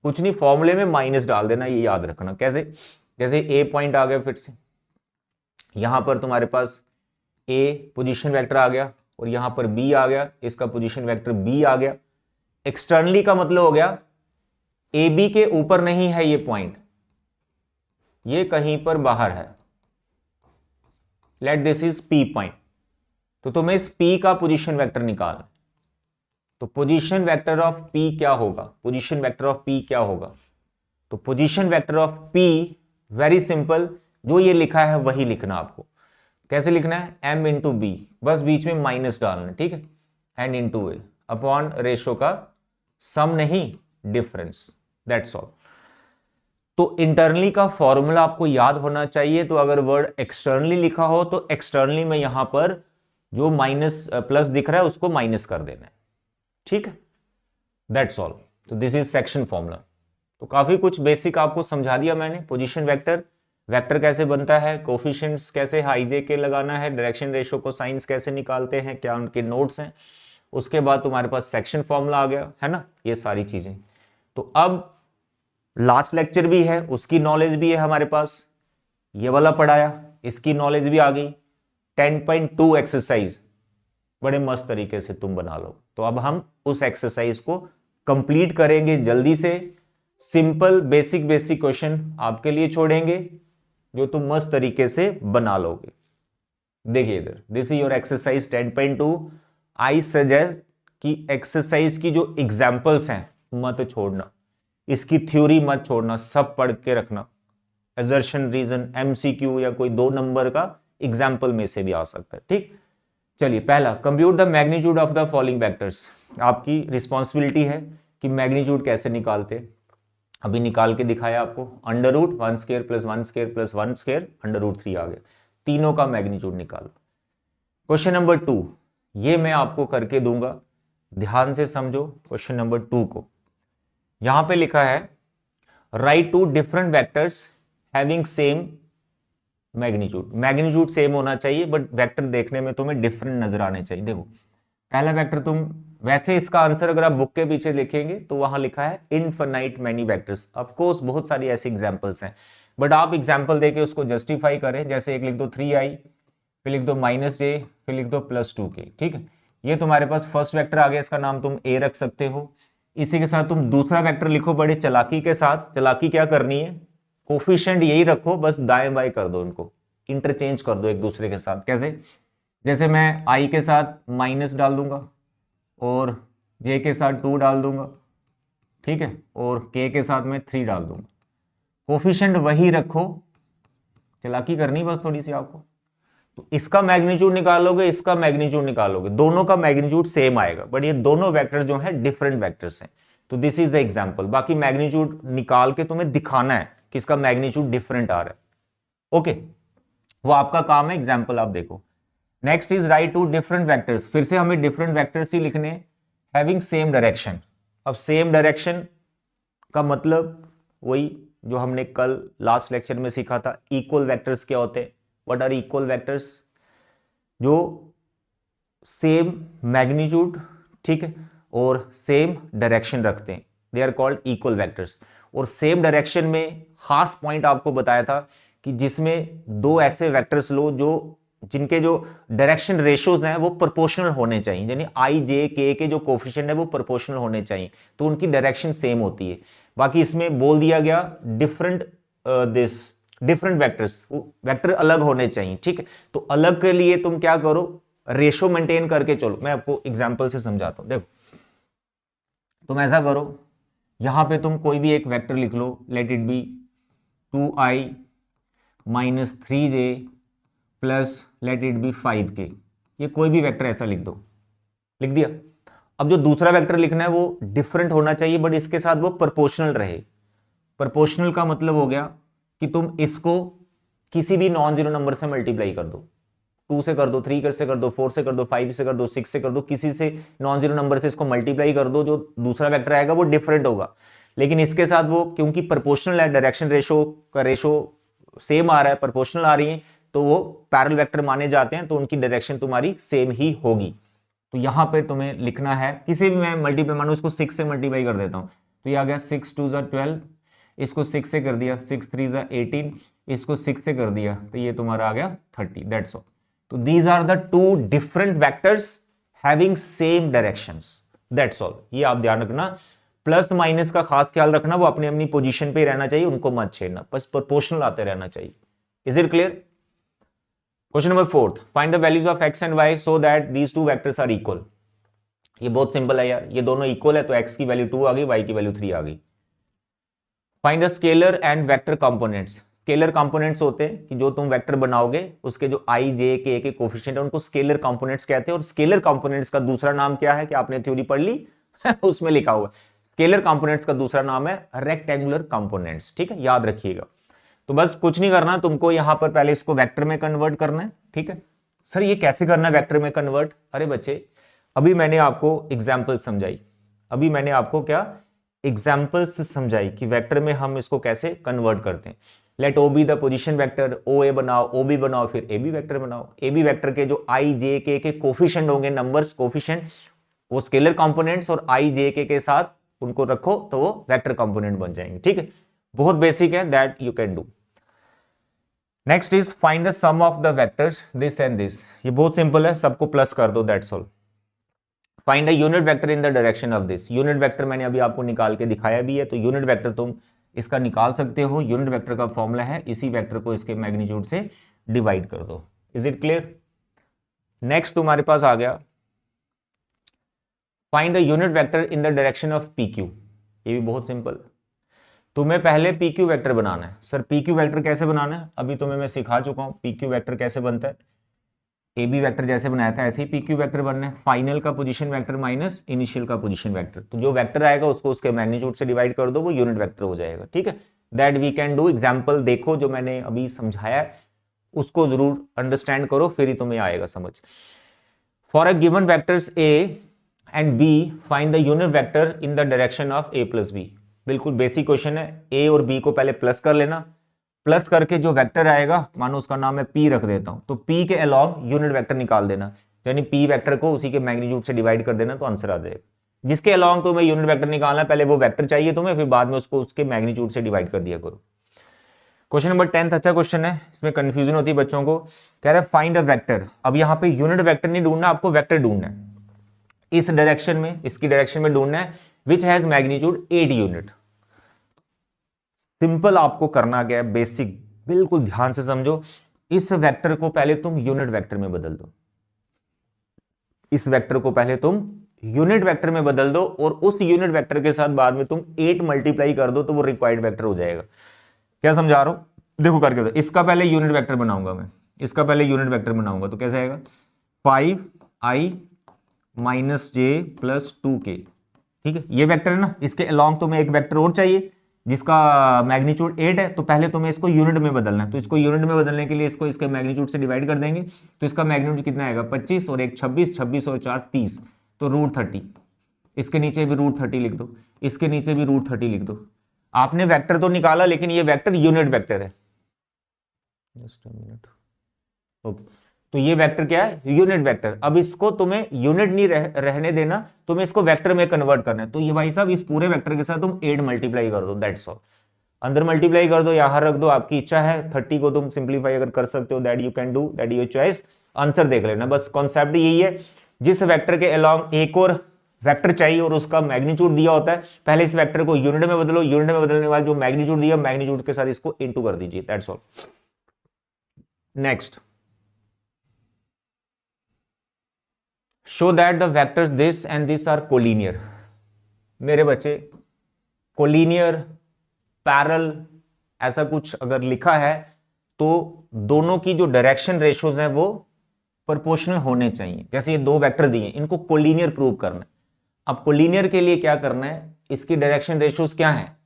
कुछ नहीं, फॉर्मूले में माइनस डाल देना, ये याद रखना। कैसे? जैसे ए पॉइंट आ गया, फिर से यहां पर तुम्हारे पास ए पोजीशन वेक्टर आ गया और यहां पर बी आ गया, इसका पोजीशन वेक्टर बी आ गया। एक्सटर्नली का मतलब हो गया ए बी के ऊपर नहीं है ये पॉइंट, ये कहीं पर बाहर है, let this is P point, तो तुम्हें इस पी का पोजीशन वेक्टर निकालना। तो पोजीशन वेक्टर ऑफ पी क्या होगा? पोजीशन वेक्टर ऑफ पी क्या होगा? तो position vector of P very simple, जो ये लिखा है वही लिखना आपको। कैसे लिखना है? m इंटू बी, बस बीच में माइनस डालना, ठीक है, n इंटू ए अपॉन रेशो का सम, नहीं डिफरेंस, दैट्स ऑल। तो इंटरनली का फॉर्मूला आपको याद होना चाहिए। तो अगर वर्ड एक्सटर्नली लिखा हो तो एक्सटर्नली में यहां पर जो माइनस प्लस दिख रहा है उसको माइनस कर देना है, ठीक है, दैट्स ऑल। तो दिस इज सेक्शन फॉर्मूला। तो काफी कुछ बेसिक आपको समझा दिया मैंने। पोजीशन वेक्टर, वेक्टर कैसे बनता है, कोफिशिएंट्स कैसे हाई जे के लगाना है, डायरेक्शन रेशो को साइंस कैसे निकालते हैं, क्या उनके नोट्स हैं, उसके बाद तुम्हारे पास सेक्शन फॉर्मूला आ गया है ना, ये सारी चीजें। तो अब लास्ट लेक्चर भी है, उसकी नॉलेज भी है हमारे पास, ये वाला पढ़ाया, इसकी नॉलेज भी आ गई। 10.2 एक्सरसाइज बड़े मस्त तरीके से तुम बना लो। तो अब हम उस एक्सरसाइज को कंप्लीट करेंगे जल्दी से। सिंपल बेसिक क्वेश्चन आपके लिए छोड़ेंगे जो तुम मस्त तरीके से बना लोगे। देखिए इधर, this is your exercise 10.2। I suggest कि एक्सरसाइज की जो एग्जाम्पल्स हैं मत छोड़ना, इसकी थ्योरी मत छोड़ना, सब पढ़ के रखना। असर्शन, रीजन, एमसीक्यू या कोई 2 नंबर का एग्जाम्पल में से भी आ सकता है, ठीक। चलिए पहला, compute the magnitude of the following vectors. आपकी रिस्पॉन्सिबिलिटी है कि मैग्नीट्यूड कैसे निकालते, अभी निकाल के दिखाया आपको। Under root 1 square plus 1 square plus 1 square under root 3 आ गया, तीनों का मैग्नीट्यूड निकालो। क्वेश्चन नंबर 2, ये मैं आपको करके दूंगा, ध्यान से समझो क्वेश्चन नंबर 2 को। यहां पे लिखा है write two different vectors having same magnitude. Magnitude same होना चाहिए बट वेक्टर देखने में तुम्हें डिफरेंट नजर आने चाहिए। देखो पहला वेक्टर, तुम वैसे इसका आंसर अगर आप बुक के पीछे लिखेंगे तो वहां लिखा है infinite many vectors. Of course बहुत सारी ऐसी एग्जांपल्स हैं, बट आप एग्जांपल देके उसको जस्टिफाई करें। जैसे एक लिख दो 3i, फिर लिख दो -j, फिर लिख दो +2k, ठीक है। ये तुम्हारे पास फर्स्ट वेक्टर आ गया, इसका नाम तुम a रख सकते हो। इसी के साथ तुम दूसरा वेक्टर लिखो बड़े चालाकी के साथ। चालाकी क्या करनी है, कोफिशिएंट यही रखो, बस दाएं बाएं कर दो, इनको इंटरचेंज कर दो एक दूसरे के साथ। कैसे? जैसे मैं i के साथ माइनस डाल दूंगा और j के साथ 2 डाल दूंगा, ठीक है, और k के साथ मैं 3 डाल दूंगा। कोफिशिएंट वही रखो, चालाकी करनी बस थोड़ी सी आपको। तो इसका मैग्नीट्यूड निकालोगे, इसका मैग्नीट्यूड निकालोगे, दोनों का मैग्नीट्यूड सेम आएगा, बट ये दोनों वेक्टर जो हैं डिफरेंट वेक्टर्स हैं। तो दिस इज द एग्जांपल। बाकी मैग्नीट्यूड निकाल के तुम्हें दिखाना है कि इसका मैग्नीट्यूड डिफरेंट आ रहा है, ओके, वो आपका काम है। एग्जांपल आप देखो। Next is write two different vectors. फिर से हमें डिफरेंट वेक्टर्स ही लिखने, हैविंग सेम डायरेक्शन। अब सेम डायरेक्शन का मतलब वही जो हमने कल लास्ट लेक्चर में सीखा था। इक्वल वेक्टर्स क्या होते हैं? What are equal vectors? जो सेम मैग्नीट्यूड, ठीक है, और सेम डायरेक्शन रखते हैं, they are called equal vectors. और सेम डायरेक्शन में खास पॉइंट आपको बताया था कि जिसमें 2 ऐसे वेक्टर्स लो जो जिनके जो डायरेक्शन रेशियोज हैं वो प्रोपोर्शनल होने चाहिए, यानी आई जे के के जो कोफिशिएंट है वो प्रोपोर्शनल होने चाहिए, तो उनकी डायरेक्शन सेम होती है। बाकी इसमें बोल दिया गया डिफरेंट वेक्टर्स, वेक्टर अलग होने चाहिए, ठीक है। तो अलग के लिए तुम क्या करो, रेशो मेंटेन करके चलो। मैं आपको एग्जांपल से समझाता हूं। देखो तुम ऐसा करो, यहां पे तुम कोई भी एक वेक्टर लिख लो, let it be 2i - 3j plus let it be 5k। ये कोई भी वेक्टर ऐसा लिख दो, लिख दिया। अब जो दूसरा वेक्टर लिखना है वो डिफरेंट होना चाहिए, बट इसके साथ वो प्रोपोर्शनल रहे। प्रोपोर्शनल का मतलब हो गया कि तुम इसको किसी भी नॉन जीरो नंबर से मल्टीप्लाई कर दो, 2 से कर दो, 3 से कर दो, 4 से कर दो, 5 से कर दो, 6 से कर दो, किसी से नॉन जीरो नंबर से इसको मल्टीप्लाई कर दो, जो दूसरा वेक्टर आएगा वो डिफरेंट होगा। लेकिन इसके साथ वो क्योंकि प्रोपोर्शनल है, डायरेक्शन रेशो का रेशो सेम आ रहा है, प्रोपोर्शनल आ रही है, तो वो पैरेलल वेक्टर माने जाते हैं, तो उनकी डायरेक्शन तुम्हारी सेम ही होगी। तो यहां पर तुम्हें लिखना है किसी भी, मैं मल्टीप्लाई मानो इसको 6 से मल्टीप्लाई कर देता हूं, तो ये आ गया 6 2 12, इसको 6 से कर दिया, 6 3 18, इसको 6 से कर दिया, तो ये तुम्हारा आ गया 30, दैट्स ऑल। तो these are the two different vectors having same directions, that's all. ये आप ध्यान रखना, प्लस माइनस का खास ख्याल रखना, वो अपनी अपनी पोजीशन पे रहना चाहिए, उनको मत छेड़ना, बस प्रोपोर्शनल आते रहना चाहिए। Is it clear? Question number 4, find the values of x and y so that these two vectors are equal. ये बहुत सिंपल है यार, ये दोनों इक्वल है, तो x की वैल्यू 2 आ गई, y की वैल्यू 3 आ गई। Find the scalar and vector components. Scalar components होते हैं कि जो तुम वेक्टर बनाओगे उसके जो i, j, k के कोफिशिएंट है उनको स्केलर कंपोनेंट्स कहते हैं। और स्केलर कंपोनेंट्स का दूसरा नाम क्या है कि आपने थ्योरी पढ़ ली उसमें लिखा हुआ है, स्केलर कंपोनेंट्स का दूसरा नाम है रेक्टेंगुलर कंपोनेंट्स। ठीक है, याद रखिएगा। तो बस कुछ नहीं करना तुमको, यहां पर पहले इसको वेक्टर में कन्वर्ट करना है। ठीक है सर, ये कैसे करना है वेक्टर में कन्वर्ट? अरे बच्चे, अभी मैंने आपको एग्जाम्पल समझाई, अभी मैंने आपको क्या एग्जाम्पल्स समझाई कि वेक्टर में हम इसको कैसे कन्वर्ट करते हैं। Let O be the position vector, O A बनाओ, ओ बी बनाओ, फिर ए बी वेक्टर बनाओ। ए बी वेक्टर के जो आई जे के कोफिशिएंट होंगे, नंबर्स कोफिशिएंट, वो स्केलर कंपोनेंट्स, और आई जे के साथ उनको रखो तो वो वेक्टर कंपोनेंट बन जाएंगे। ठीक है, बहुत बेसिक है, that you can do. Next is find the sum of the vectors this and this. ये बहुत सिंपल है, सबको प्लस कर दो, that's all. Find a unit vector in the direction of this. Unit vector मैंने अभी आपको निकाल के दिखाया भी है, तो यूनिट वेक्टर तुम इसका निकाल सकते हो। यूनिट वेक्टर का फॉर्मूला है, इसी वेक्टर को इसके मैग्नीट्यूड से डिवाइड कर दो। Is it clear? नेक्स्ट तुम्हारे पास आ गया find the unit vector in the direction of P Q. ये भी बहुत सिंपल, तुम्हें पहले पी क्यू वेक्टर बनाना है। सर पी क्यू वेक्टर कैसे बनाना है? अभी तुम्हें मैं सिखा चुका हूं पी क्यू वेक्टर कैसे बनता है। ए बी वेक्टर जैसे बनाया था ऐसे ही पी क्यू वेक्टर बनना है। फाइनल का पोजीशन वेक्टर माइनस इनिशियल का पोजीशन वेक्टर, तो जो वेक्टर आएगा उसको उसके मैग्नीट्यूड से डिवाइड कर दो, वो यूनिट वेक्टर हो जाएगा। ठीक है, that we can do. Example देखो जो मैंने अभी समझाया है उसको जरूर अंडरस्टैंड करो, फिर ही तुम्हें आएगा समझ। For a given vectors A and B find the unit vector in the direction of A plus B. बिल्कुल बेसिक क्वेश्चन है। ए और बी को पहले प्लस कर लेना, प्लस करके जो वेक्टर आएगा, मानो उसका नाम है पी रख देता हूं, तो पी के अलोंग यूनिट वेक्टर निकाल देना, यानी पी वेक्टर को उसी के मैग्नीट्यूड से डिवाइड कर देना, तो आंसर आ जाएगा। जिसके अलोंग तुम्हें यूनिट वेक्टर निकालना है, पहले वो वेक्टर चाहिए तुम्हें, फिर बाद में उसको उसके मैग्नीट्यूड से डिवाइड कर दिया करो। क्वेश्चन नंबर 10 अच्छा क्वेश्चन है, इसमें कंफ्यूजन होती है बच्चों को। कह रहा है फाइंड अ वेक्टर। अब यहाँ पे यूनिट वेक्टर नहीं ढूंढना, आपको वेक्टर ढूंढना है इस डायरेक्शन में, इसकी डायरेक्शन में ढूंढना है, which has magnitude 8 unit. Simple आपको करना क्या है, बेसिक, बिल्कुल ध्यान से समझो। इस वेक्टर को पहले तुम यूनिट वेक्टर में बदल दो, इस वेक्टर को पहले तुम यूनिट वेक्टर में बदल दो, और उस यूनिट वेक्टर के साथ बाद में तुम 8 मल्टीप्लाई कर दो, तो वो रिक्वायर्ड वेक्टर हो जाएगा। क्या समझा रहा हूं, देखो करके दो। इसका पहले यूनिट वेक्टर बनाऊंगा मैं, इसका पहले यूनिट वेक्टर बनाऊंगा, तो कैसे आएगा 5i माइनस जे प्लस 2k। ठीक है, ये वेक्टर है ना, इसके अलोंग तुम्हें एक वेक्टर और चाहिए जिसका मैग्नीट्यूड 8 है, तो पहले तुम्हें इसको यूनिट में बदलना है। तो इसको यूनिट में बदलने के लिए इसको इसके मैग्नीट्यूड से डिवाइड कर देंगे, तो इसका मैग्नीट्यूड कितना आएगा 25, और एक 26, 26 और 4 30, तो √30। इसके नीचे भी √30 लिख दो, इसके नीचे भी √30 लिख दो। आपने वेक्टर तो निकाला, लेकिन ये वेक्टर यूनिट वेक्टर है। जस्ट अ मिनट, ओके, तो ये वेक्टर क्या है, यूनिट वेक्टर। अब इसको तुम्हें यूनिट नहीं रहने देना, तुम्हें इसको वेक्टर में कन्वर्ट करना है। तो ये भाई साहब इस पूरे वेक्टर के साथ तुम 8 मल्टीप्लाई कर दो, दैट्स ऑल। अंदर मल्टीप्लाई कर दो, यहां रख दो, आपकी इच्छा है। 30 को तुम सिंप्लीफाई अगर कर सकते हो, that you can do, that your choice. Answer देख लेना, बस कॉन्सेप्ट यही है। जिस वेक्टर के अलोंग एक और वेक्टर चाहिए और उसका मैग्नीट्यूड दिया होता है, पहले इस वेक्टर को यूनिट में बदलो, यूनिट में बदलने के बाद जो मैग्नीट्यूड दिया, मैग्नीट्यूड के साथ इसको इनटू कर दीजिए, that's all. Next, show that the vectors this and this are collinear. मेरे बच्चे, कोलिनियर, पैरल, ऐसा कुछ अगर लिखा है तो दोनों की जो डायरेक्शन रेशियोज हैं वो प्रोपोर्शनल होने चाहिए। जैसे ये दो वेक्टर दिए, इनको कोलिनियर प्रूव करना है। अब कोलिनियर के लिए क्या करना है, इसकी डायरेक्शन रेशियोज क्या है,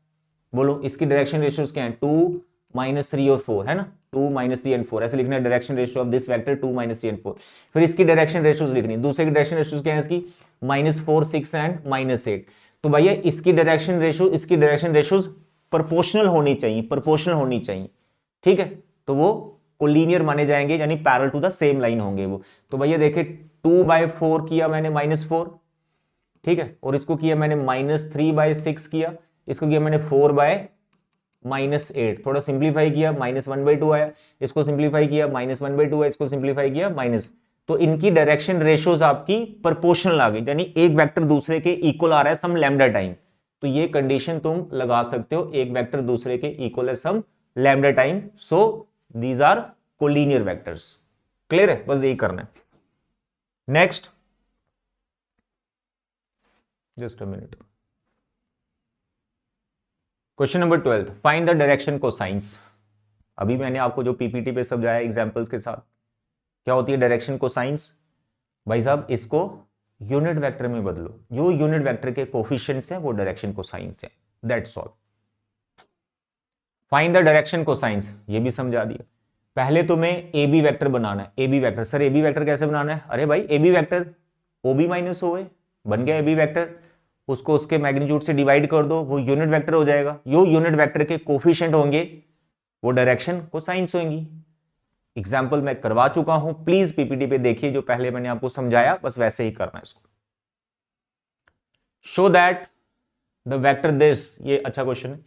बोलो इसकी डायरेक्शन रेशियोज क्या है, 2 -3 और 4 है ना, 2 -3 एंड 4 ऐसे लिखना है direction ratio of this vector 2 -3 and 4। फिर इसकी डायरेक्शन रेशियोज लिखनी है, दूसरे की डायरेक्शन रेशियोज क्या है इसकी, -4 6 एंड -8। तो भैया इसकी डायरेक्शन रेशियो इसकी डायरेक्शन रेशियोज प्रोपोर्शनल होनी चाहिए, प्रोपोर्शनल होनी चाहिए, ठीक है। तो वो कोलिनियर माने जाएंगे, यानी parallel to the same line होंगे वो। तो भैया देखिए 2/4 किया मैंने -4, ठीक है, और इसको किया मैंने -3/6 किया, इसको किया मैंने 4/-8, थोड़ा सिंप्लीफाई किया -1/2 आया, इसको सिंप्लीफाई किया -1/2 आया, इसको सिंप्लीफाई किया माइनस। तो इनकी डायरेक्शन रेशियोज आपकी प्रोपोर्शनल आ गई, यानी एक वेक्टर दूसरे के इक्वल आ रहा है सम लैम्डा टाइम। तो ये कंडीशन तुम लगा सकते हो, एक वेक्टर दूसरे के इक्वल है some lambda time, so these are collinear vectors. Clear है, बस यही करना है। Next, just a minute, question number 12, find the direction cosines. अभी मैंने आपको जो पीपीटी पे समझाया एग्जांपल्स के साथ, क्या होती है डायरेक्शन कोसाइंस। भाई साहब इसको यूनिट वेक्टर में बदलो, जो यूनिट वेक्टर के कोफिशिएंट्स हैं वो डायरेक्शन कोसाइंस है, that's all. Find the direction cosines, ये भी समझा दिया। पहले तुम्हें ए बी वेक्टर बनाना है, A B vector. Sir A B vector कैसे बनाना है, अरे भाई A B vector O B minus O A बन गया ए बी वेक्टर, उसको उसके मैग्नीट्यूड से डिवाइड कर दो, वो यूनिट वेक्टर हो जाएगा। यो यूनिट वेक्टर के कोफिशिएंट होंगे वो डायरेक्शन कोसाइंस होंगी। एग्जाम्पल मैं करवा चुका हूं, प्लीज पीपीटी पे देखिए, जो पहले मैंने आपको समझाया बस वैसे ही करना है इसको। Show that the vector this, ये अच्छा क्वेश्चन है,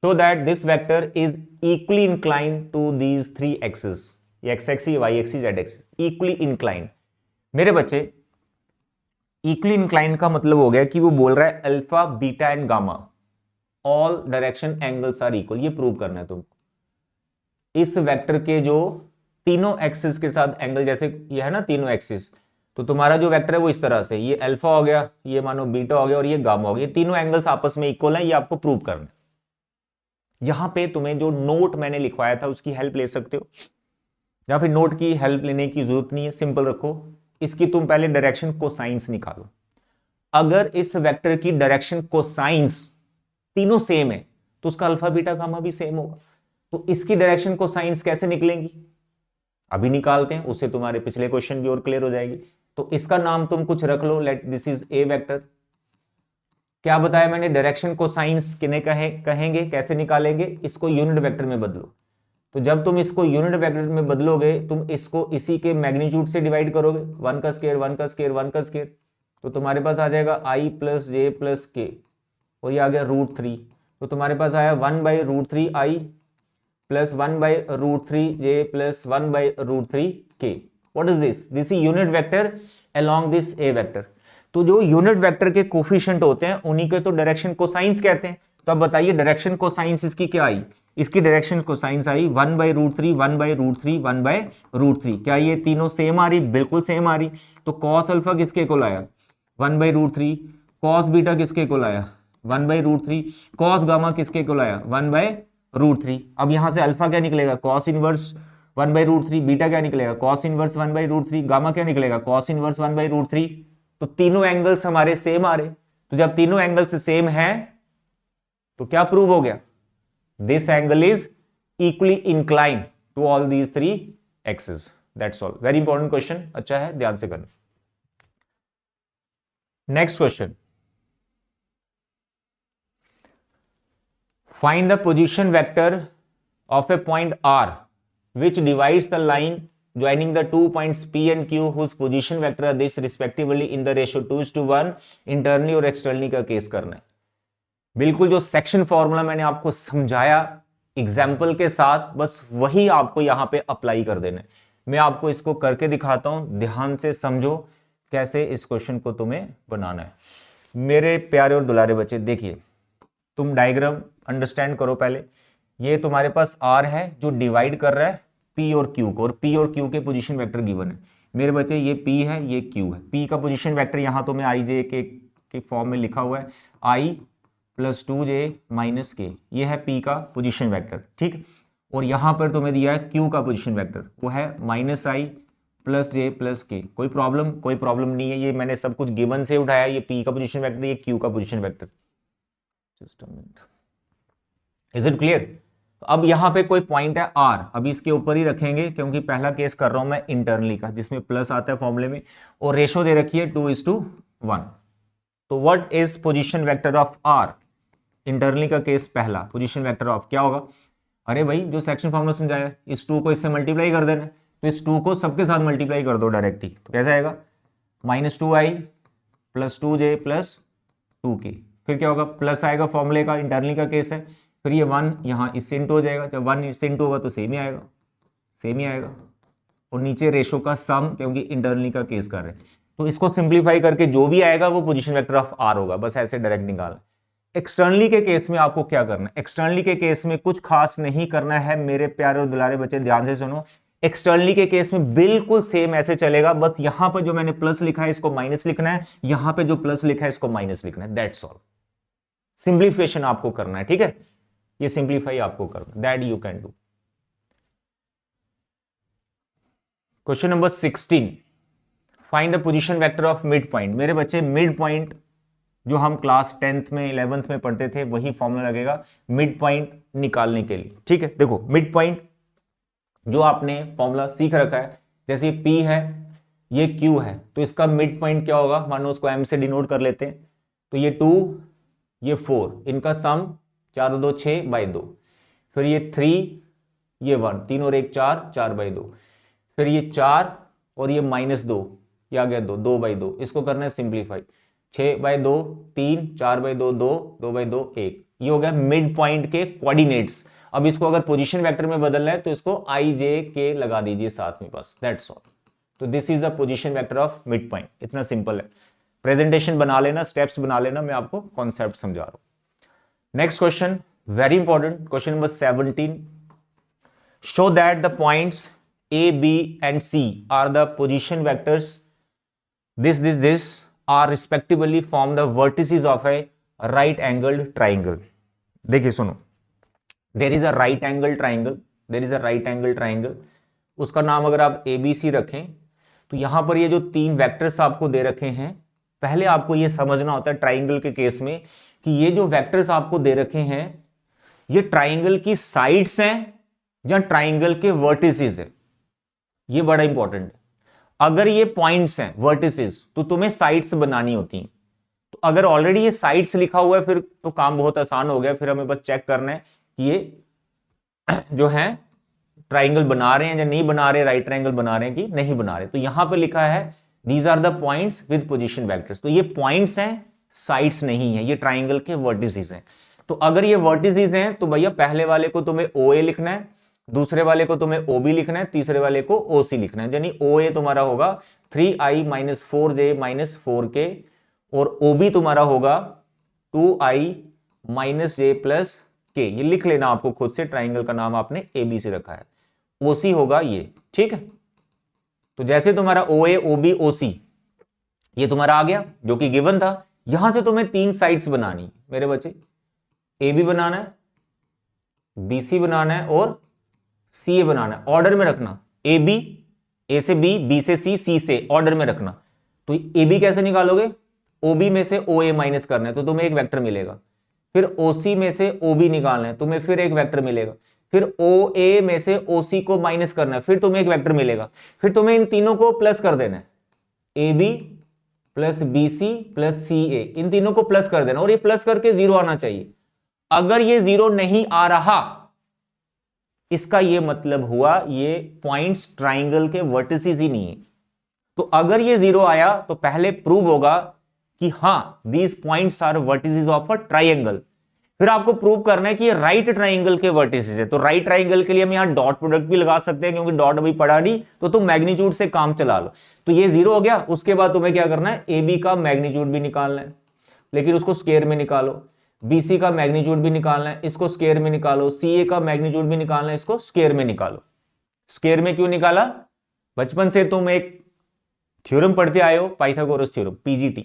show that this vector is equally inclined to these 3 axis, ये x axis, Y axis, Z axis, equally inclined. मेरे बच्चे इक्वली इंक्लाइंड का मतलब हो गया कि वो बोल रहा है alpha beta and gamma all direction angles are equal, ये प्रूव करना है तुमको। इस वेक्टर के जो तीनों एक्सिस के साथ एंगल, जैसे ये है ना तीनों एक्सिस, तो तुम्हारा जो वेक्टर है वो इस तरह से, ये अल्फा हो गया, ये मानो बीटा हो गया और ये गामा हो गया, ये तीनों एंगल्स आपस में इक्वल हैं, ये आपको प्रूव करना है। यहां पे तुम्हें जो नोट मैंने लिखवाया था उसकी हेल्प ले सकते हो, या फिर नोट की हेल्प लेने की जरूरत नहीं है, सिंपल रखो। इसकी तुम पहले डायरेक्शन कोसाइंस निकालो। अगर इस वेक्टर की डायरेक्शन कोसाइंस तीनों सेम है तो उसका अल्फा बीटा गामा भी सेम होगा। तो इसकी डायरेक्शन कोसाइंस कैसे निकलेंगी, अभी निकालते हैं, उससे तुम्हारे पिछले क्वेश्चन भी और क्लियर हो जाएगी। तो इसका नाम तुम कुछ रख लो, let this is a vector. क्या बताया मैंने, डायरेक्शन कोसाइंस किन्हें कहेंगे, कैसे निकालेंगे, इसको यूनिट वेक्टर में बदलो। तो जब तुम इसको यूनिट वेक्टर में बदलोगे, तुम इसको इसी के मैग्नीट्यूड से डिवाइड करोगे, 1 का स्क्वायर 1 का स्क्वायर 1 का स्क्वायर, तो तुम्हारे पास आ जाएगा i प्लस जे प्लस के, और ये आ गया √3। तो तुम्हारे पास आया 1/√3 i प्लस 1/√3 जे प्लस 1/√3 के। What is this, this is unit vector along this A vector. तो जो यूनिट वेक्टर के कोफिशिएंट होते हैं उन्हीं के तो डायरेक्शन कोसाइंस कहते हैं। तो अब बताइए डायरेक्शन कोसाइंस इसकी क्या आई, इसकी डायरेक्शन कोसाइंस आई 1/√3 1/√3 1/√3। क्या ये तीनों सेम आ रही, बिल्कुल सेम आ रही। तो कॉस अल्फा किसके इक्वल आया 1/√3, कॉस बीटा किसके इक्वल आया 1/√3, कॉस गामा किसके इक्वल आया 1/√3। अब यहां से अल्फा क्या निकलेगा कॉस इनवर्स 1/√3, बीटा क्या निकलेगा कॉस इनवर्स 1/√3, गामा क्या निकलेगा कॉस इनवर्स 1/√3। तो तीनों एंगल्स हमारे सेम आ रहे। तो जब तीनों एंगल्स सेम हैं तो क्या प्रूव हो गया, this angle is equally inclined to all these 3 axis, that's all. Very important question, अच्छा है, ध्यान से करना। Next question, find the position vector of a point R which divides the line joining the 2 points P and Q whose position vector are this respectively in the ratio 2:1 internally और externally का case करना है। बिल्कुल जो section formula मैंने आपको समझाया example के साथ, बस वही आपको यहां पे अप्लाई कर देना है। मैं आपको इसको करके दिखाता हूं, ध्यान से समझो कैसे इस क्वेश्चन को तुम्हें बनाना है। मेरे प्यारे और दुलारे बच्चे देखिए, तुम डायग्राम अंडरस्टैंड करो पहले। ये तुम्हारे पास R है जो डिवाइड कर रहा है P और Q को, और P और Q के पोजीशन वेक्टर गिवन है। मेरे बच्चे ये P है ये Q है। P का पोजीशन वेक्टर यहां तो मैं IJ के फॉर्म में लिखा हुआ है, I plus 2J minus K, ये है P का पोजीशन वेक्टर, ठीक। और यहां पर तुम्हें दिया है Q का पोजीशन वेक्टर, वो है -I प्लस जे प्लस के। कोई प्रॉब्लम नहीं है, ये मैंने सब कुछ गिवन से उठाया। ये पी का पोजीशन वेक्टर, ये क्यू का position vector. Is it clear? अब यहां पे कोई पॉइंट है आर, अभी इसके ऊपर ही रखेंगे क्योंकि पहला केस कर रहा हूं मैं इंटरनली का, जिसमें प्लस आता है फॉर्मूले में, और रेशो दे रखी है 2:1। तो what is position vector of R? Internally का केस पहला, पोजीशन वेक्टर ऑफ क्या होगा? अरे भाई जो सेक्शन फॉर्मूला समझाया, इस 2 को इससे मल्टीप्लाई कर देना, तो इस 2 को सबके साथ मल्टीप्लाई कर दो डायरेक्टली, तो कैसे आएगा? -2i + 2j + 2k। फिर क्या होगा? प्लस आएगा फॉर्मूले का, इंटरनली का केस है। फिर ये 1 यहाँ इससे इंटू हो जाएगा, जब 1 इससे इंटू होगा तो सेम ही आएगा, सेम ही आएगा। और नीचे रेशो का सम, क्योंकि इंटरनली का केस कर रहे हैं, तो इसको सिंप्लीफाई करके जो भी आएगा वो पोजीशन वेक्टर ऑफ आर होगा। बस ऐसे डायरेक्ट निकालना। एक्सटर्नली के केस में आपको क्या करना है? एक्सटर्नली के केस में कुछ खास नहीं करना है मेरे प्यारे और दुलारे बच्चे, ध्यान से सुनो। एक्सटर्नली के केस में बिल्कुल सेम ऐसे चलेगा, बस यहां पर जो मैंने प्लस लिखा है इसको माइनस लिखना है, यहां पे जो प्लस लिखा है इसको माइनस लिखना है, दैट्स ऑल। सिंप्लीफिकेशन आपको करना है, ठीक है? ये सिंप्लीफाई आपको करना, that you can do. Question number 16, find the position vector of mid point. मेरे बच्चे मिड पॉइंट जो हम क्लास 10th में 11th में पढ़ते थे वही फॉर्मूला लगेगा मिड पॉइंट निकालने के लिए, ठीक है? देखो मिड पॉइंट जो आपने फॉर्मूला सीख रखा है, जैसे P है, ये Q है, तो इसका मिड पॉइंट क्या होगा? मानो उसको M से डिनोट कर लेते हैं, तो ये 2, ये 4, इनका सम 4 और 2 6/2, फिर ये 3, ये 1, 3 और 1 4, 4/2, फिर ये 4 और ये -2, ये आ गया 2, 2/2। इसको करना है सिंप्लीफाई, 6/2 3, 4/2 2, 2/2 1। ये हो गया मिड पॉइंट के कोऑर्डिनेट्स। अब इसको अगर पोजीशन वेक्टर में बदलना है तो इसको i j k लगा दीजिए साथ में, बस दैट्स ऑल। तो this is the position vector of mid point, इतना सिंपल है। प्रेजेंटेशन बना लेना, स्टेप्स बना लेना, मैं आपको कॉन्सेप्ट समझा रहा हूं। Next question, very important, question number 17। Show that the points a b and c are the position vectors this are respectively form the vertices of a right angled triangle। देखिए सुनो, there is a right angle triangle, there is a right angle triangle, उसका नाम अगर आप ABC रखें, तो यहां पर ये जो 3 वेक्टर्स आपको दे रखे हैं, पहले आपको ये समझना होता है ट्राइंगल के केस में कि ये जो वेक्टर्स आपको दे रखे हैं ये ट्राइंगल की साइड्स हैं या ट्राइंगल के वर्टिसेस है। ये बड़ा इंपॉर्टेंट है। अगर ये पॉइंट्स हैं वर्टिसेस, तो तुम्हें साइड्स बनानी होती हैं। तो अगर ऑलरेडी ये साइड्स लिखा हुआ है फिर तो काम बहुत आसान हो गया, फिर हमें बस चेक करना है कि ये जो है ट्राइंगल बना रहे हैं या नहीं बना रहे, राइट ट्राइंगल बना रहे हैं कि नहीं बना रहे। तो यहां पे लिखा है these are the points with position vectors, तो ये पॉइंट्स हैं, साइड्स नहीं है, ये ट्राइंगल के वर्टिसेस हैं। तो अगर ये वर्टिसेस हैं तो भैया पहले वाले को तुम्हें OA लिखना है, दूसरे वाले को तुम्हें OB लिखना है, तीसरे वाले को OC लिखना है। यानी OA तुम्हारा होगा 3i - 4j - 4k और OB तुम्हारा होगा 2i - j + k। ये लिख लेना आपको खुद से, ट्राइंगल का नाम आपने AB से रखा है, OC होगा ये, ठीक है? तो जैसे तुम्हारा OA OB OC ये तुम्हारा आ गया जो कि गिवन था। यहां से तुम्हें 3 साइड्स बनानी मेरे बच्चे, AB बनाना है, BC बनाना है और CA बनाना है। ऑर्डर में रखना, AB, A से B, B से C, C से, ऑर्डर में रखना। तो AB कैसे निकालोगे? OB में से OA माइनस करना है तो तुम्हें एक वेक्टर मिलेगा, फिर OC में से OB निकालना है, तुम्हें फिर एक वेक्टर मिलेगा, फिर OA में से OC को माइनस करना है, फिर तुम्हें एक वेक्टर मिलेगा, फिर तुम्हें इन तीनों को प्लस कर देना है, AB + BC + CA, इन तीनों को प्लस कर देना और ये प्लस करके 0 आना चाहिए। अगर ये 0 नहीं आ रहा, इसका ये मतलब हुआ ये पॉइंट्स ट्राइंगल के वर्टिसेस ही नहीं है। तो अगर ये 0 आया तो पहले प्रूव होगा कि हां these points are vertices of a triangle. फिर आपको प्रूव करना है कि ये राइट ट्राइंगल के वर्टिसेस है। तो राइट ट्राइंगल के लिए हम यहां डॉट प्रोडक्ट भी लगा सकते हैं, क्योंकि डॉट अभी पड़ा नहीं, तो तुम मैग्नीट्यूड से काम चला लो। तो ये 0 हो गया, उसके बाद तुम्हें क्या करना है, AB का मैग्नीट्यूड भी निकालना है, लेकिन उसको स्क्वायर में निकालो, BC का मैग्नीट्यूड भी निकालना है, इसको स्क्वायर में निकालो, CA का मैग्नीट्यूड भी निकालना है, इसको स्क्वायर में निकालो। स्क्वायर में क्यों निकाला? बचपन से तुम एक थ्योरम पढ़ते आए हो, पाइथागोरस थ्योरम, PGT,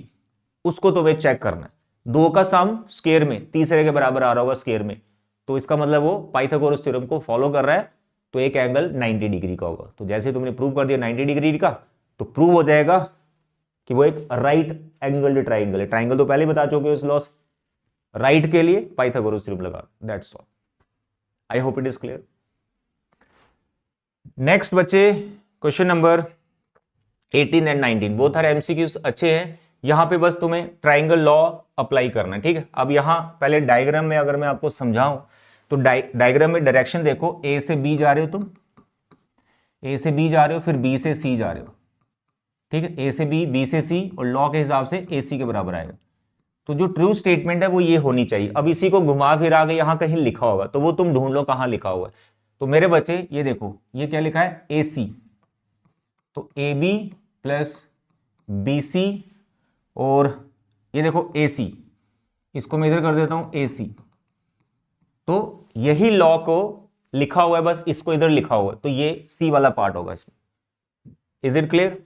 उसको तुम्हें चेक करना है। 2 का सम स्क्वायर में तीसरे के बराबर आ रहा होगा स्क्वायर में, तो इसका मतलब वो पाइथागोरस थ्योरम को फॉलो कर रहा है तो एक एंगल 90 डिग्री का होगा। तो जैसे तुमने प्रूव कर दिया 90 डिग्री का, तो प्रूव हो जाएगा कि वो एक राइट एंगल्ड ट्राइंगल है। ट्राइंगल तो पहले बता चुके हो इस लॉस, राइट के लिए पाइथागोरस थ्योरम लगा, that's all. I hope it is clear. Next बच्चे, question number 18 and 19 both are MCQs अच्छे हैं। यहां पे बस तुम्हें ट्राइंगल लॉ अप्लाई करना है, ठीक है। अब यहां पहले डायग्राम में अगर मैं आपको समझाऊं तो डायग्राम में डायरेक्शन देखो, ए से बी जा रहे हो तुम, ए से बी जा रहे हो, फिर बी से सी जा रहे हो, ठीक है। ए से बी, बी से सी, और लॉ के हिसाब से ए सी के बराबर आएगा। तो जो ट्रू स्टेटमेंट है वो ये होनी चाहिए। अब इसी को घुमा फिरा के यहां कहीं लिखा होगा, तो वो तुम ढूंढ लो कहां लिखा हुआ है। तो मेरे बच्चे ये देखो, ये क्या लिखा है, ए सी, तो A B plus B C, और ये देखो ए सी, इसको मैं इधर कर देता हूं ए सी। तो यही लॉ को लिखा हुआ है, बस इसको इधर लिखा हुआ है, तो ये सी वाला पार्ट होगा इसमें। Is it clear?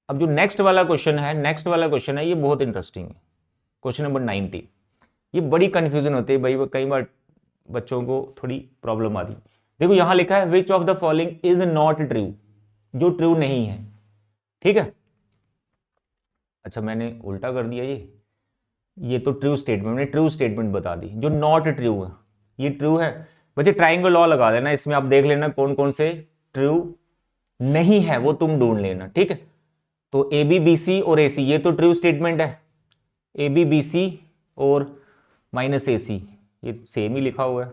अब जो नेक्स्ट वाला क्वेश्चन है, ये बहुत इंटरेस्टिंग है। Question number 90। ये बड़ी कंफ्यूजन होती है भाई, कई बार बच्चों को थोड़ी प्रॉब्लम आती है। देखो यहां लिखा है which of the following is not true, जो ट्रू नहीं है, ठीक है। अच्छा मैंने उल्टा कर दिया, ये तो ट्रू स्टेटमेंट, मैंने ट्रू स्टेटमेंट बता दी। जो नॉट ट्रू है ये ट्रू है। बच्चे ट्राइंगल लॉ लगा देना, इसमें आप देख लेना कौन कौन से ट्रू नहीं है, वो तुम ढूंढ लेना, ठीक है। तो ए बी बी सी और ए सी, ये तो ट्रू स्टेटमेंट है। ए बी बी सी और माइनस ए सी, ये सेम ही लिखा हुआ है।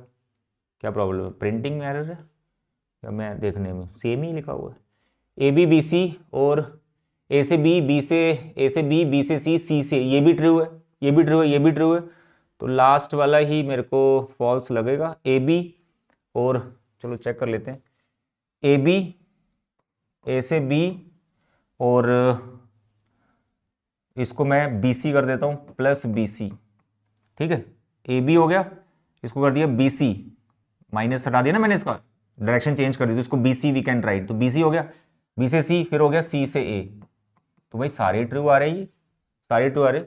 क्या प्रॉब्लम है, प्रिंटिंग में एरर है या मैं देखने में सेम ही लिखा हुआ है। ए बी बी सी और ए से बी, बी से ए से बी, बी से सी, सी से, ये भी ट्रू है, ये भी ट्रू है, ये भी ट्रू है। तो लास्ट वाला ही मेरे को फॉल्स लगेगा, ए बी, और चलो चेक कर लेते हैं, ए बी, ए से बी, और इसको मैं बी सी कर देता हूं प्लस बी सी, ठीक है। ए बी हो गया, इसको कर दिया बी सी, माइनस हटा दिया ना मैंने, इसका डायरेक्शन चेंज कर दी, तो इसको B C we can write, तो बी सी हो गया, बी से सी, फिर हो गया सी से ए। तो भाई सारे ट्रू आ रहे हैं, ये सारे ट्रू आ रहे,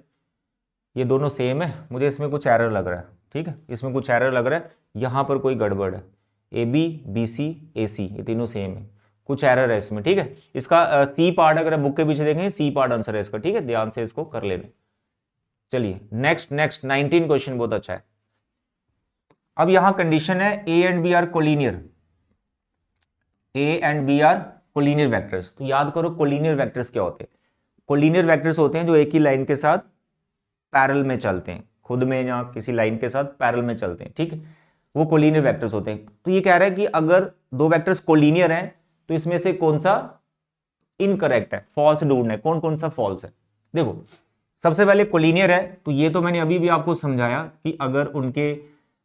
ये दोनों सेम है। मुझे इसमें कुछ एरर लग रहा है, ठीक है, इसमें कुछ एरर लग रहा है, यहां पर कोई गड़बड़ है। ए बी, बी सी, ए सी, ये तीनों सेम है, कुछ एरर है इसमें, ठीक है। इसका सी पार्ट अगर बुक के पीछे देखेंगे, सी पार्ट आंसर है इसका, ठीक है, ध्यान से इसको कर लेना। चलिए नेक्स्ट 19 क्वेश्चन बहुत अच्छा है। अब यहां कंडीशन है A and B are collinear, A and B are collinear vectors. तो याद करो कोलिनियर वेक्टर्स क्या होते हैं। कोलिनियर वेक्टर्स होते हैं जो एक ही लाइन के साथ पैरेलल में चलते हैं, खुद में या किसी लाइन के साथ पैरेलल में चलते हैं, ठीक है, वो कोलिनियर वेक्टर्स होते हैं। तो ये कह रहा है कि अगर दो वेक्टर्स कोलिनियर हैं तो इसमें से कौन सा इनकरेक्ट है, फॉल्स ढूंढना है, कौन कौन सा फॉल्स है। देखो सबसे पहले कोलिनियर है, तो ये तो मैंने अभी भी आपको समझाया कि अगर उनके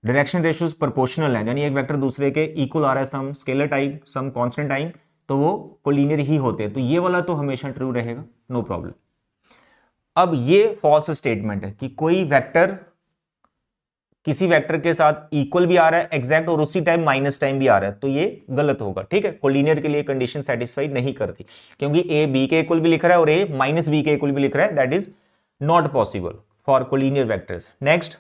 डायरेक्शन रेशियोज प्रोपोर्शनल है, यानी एक वेक्टर दूसरे के इक्वल आ रहा है, some scalar time some constant time, तो वो कोलिनियर ही होते हैं। तो ये वाला तो हमेशा ट्रू रहेगा, नो प्रॉब्लम। अब ये फॉल्स स्टेटमेंट है कि कोई वेक्टर किसी वेक्टर के साथ इक्वल भी आ रहा है एग्जैक्ट, और उसी टाइम माइनस टाइम भी आ रहा है, तो ये गलत होगा, ठीक है। कोलिनियर के लिए कंडीशन सेटिस्फाई नहीं करती, क्योंकि ए बी के इक्वल भी लिख रहा है और ए माइनस बी के इक्वल भी लिख रहा है, that is not possible for collinear vectors. Next,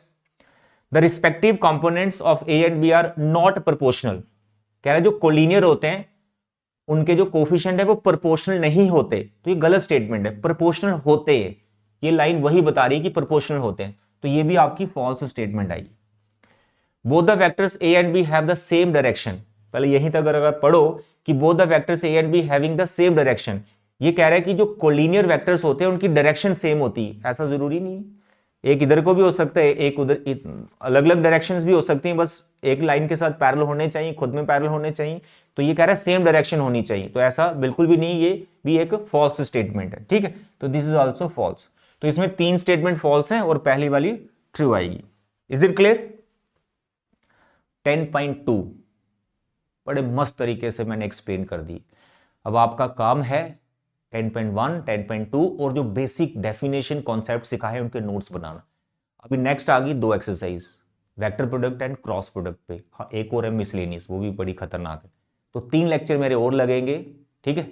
the respective components of A and B are not proportional. कह रहा है जो कोलिनियर होते हैं उनके जो कोफिशिएंट है वो प्रोपोर्शनल नहीं होते, तो ये गलत स्टेटमेंट है, प्रोपोर्शनल होते हैं। ये लाइन वही बता रही है कि प्रोपोर्शनल होते हैं, तो ये भी आपकी फॉल्स स्टेटमेंट आई। Both the vectors A and B have the same direction, पहले यहीं तक अगर पढ़ो कि both the vectors A and B having the same direction, ये कह रहा है कि जो कोलिनियर वेक्टर्स होते हैं उनकी डायरेक्शन सेम होती है। ऐसा जरूरी नहीं है, एक इधर को भी हो सकता है, एक उधर, अलग अलग डायरेक्शंस भी हो सकती हैं, बस एक लाइन के साथ पैरेलल होने चाहिए, खुद में पैरेलल होने चाहिए। तो ये कह रहा है सेम डायरेक्शन होनी चाहिए, तो ऐसा बिल्कुल भी नहीं, ये भी एक फॉल्स स्टेटमेंट है, ठीक है। तो दिस इज ऑल्सो फॉल्स। तो इसमें 3 स्टेटमेंट फॉल्स हैं और पहली वाली ट्रू आएगी। Is it clear? 10.2 बड़े मस्त तरीके से मैंने एक्सप्लेन कर दी। अब आपका काम है 10.1, 10.2 और जो बेसिक डेफिनेशन कॉन्सेप्ट सिखाए उनके नोट्स बनाना। अभी नेक्स्ट आ गई 2 exercise, vector product and cross product पे। हाँ एक और है मिसलेनियस, वो भी बड़ी खतरनाक है। तो 3 लेक्चर मेरे और लगेंगे, ठीक है।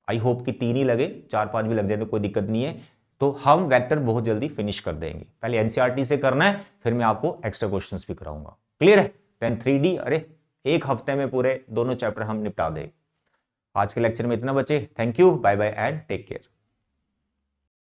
आई होप कि 3 ही लगे, 4-5 भी लग जाए तो कोई दिक्कत नहीं है। तो हम वेक्टर बहुत जल्दी फिनिश कर देंगे। पहले एनसीईआरटी से करना है, फिर मैं आपको एक्स्ट्रा क्वेश्चंस भी कराऊंगा। क्लियर है? 10 3D, अरे एक हफ्ते में पूरे दोनों चैप्टर हम निपटा दें। आज के लेक्चर में इतना बचे। Thank you, bye bye and take care.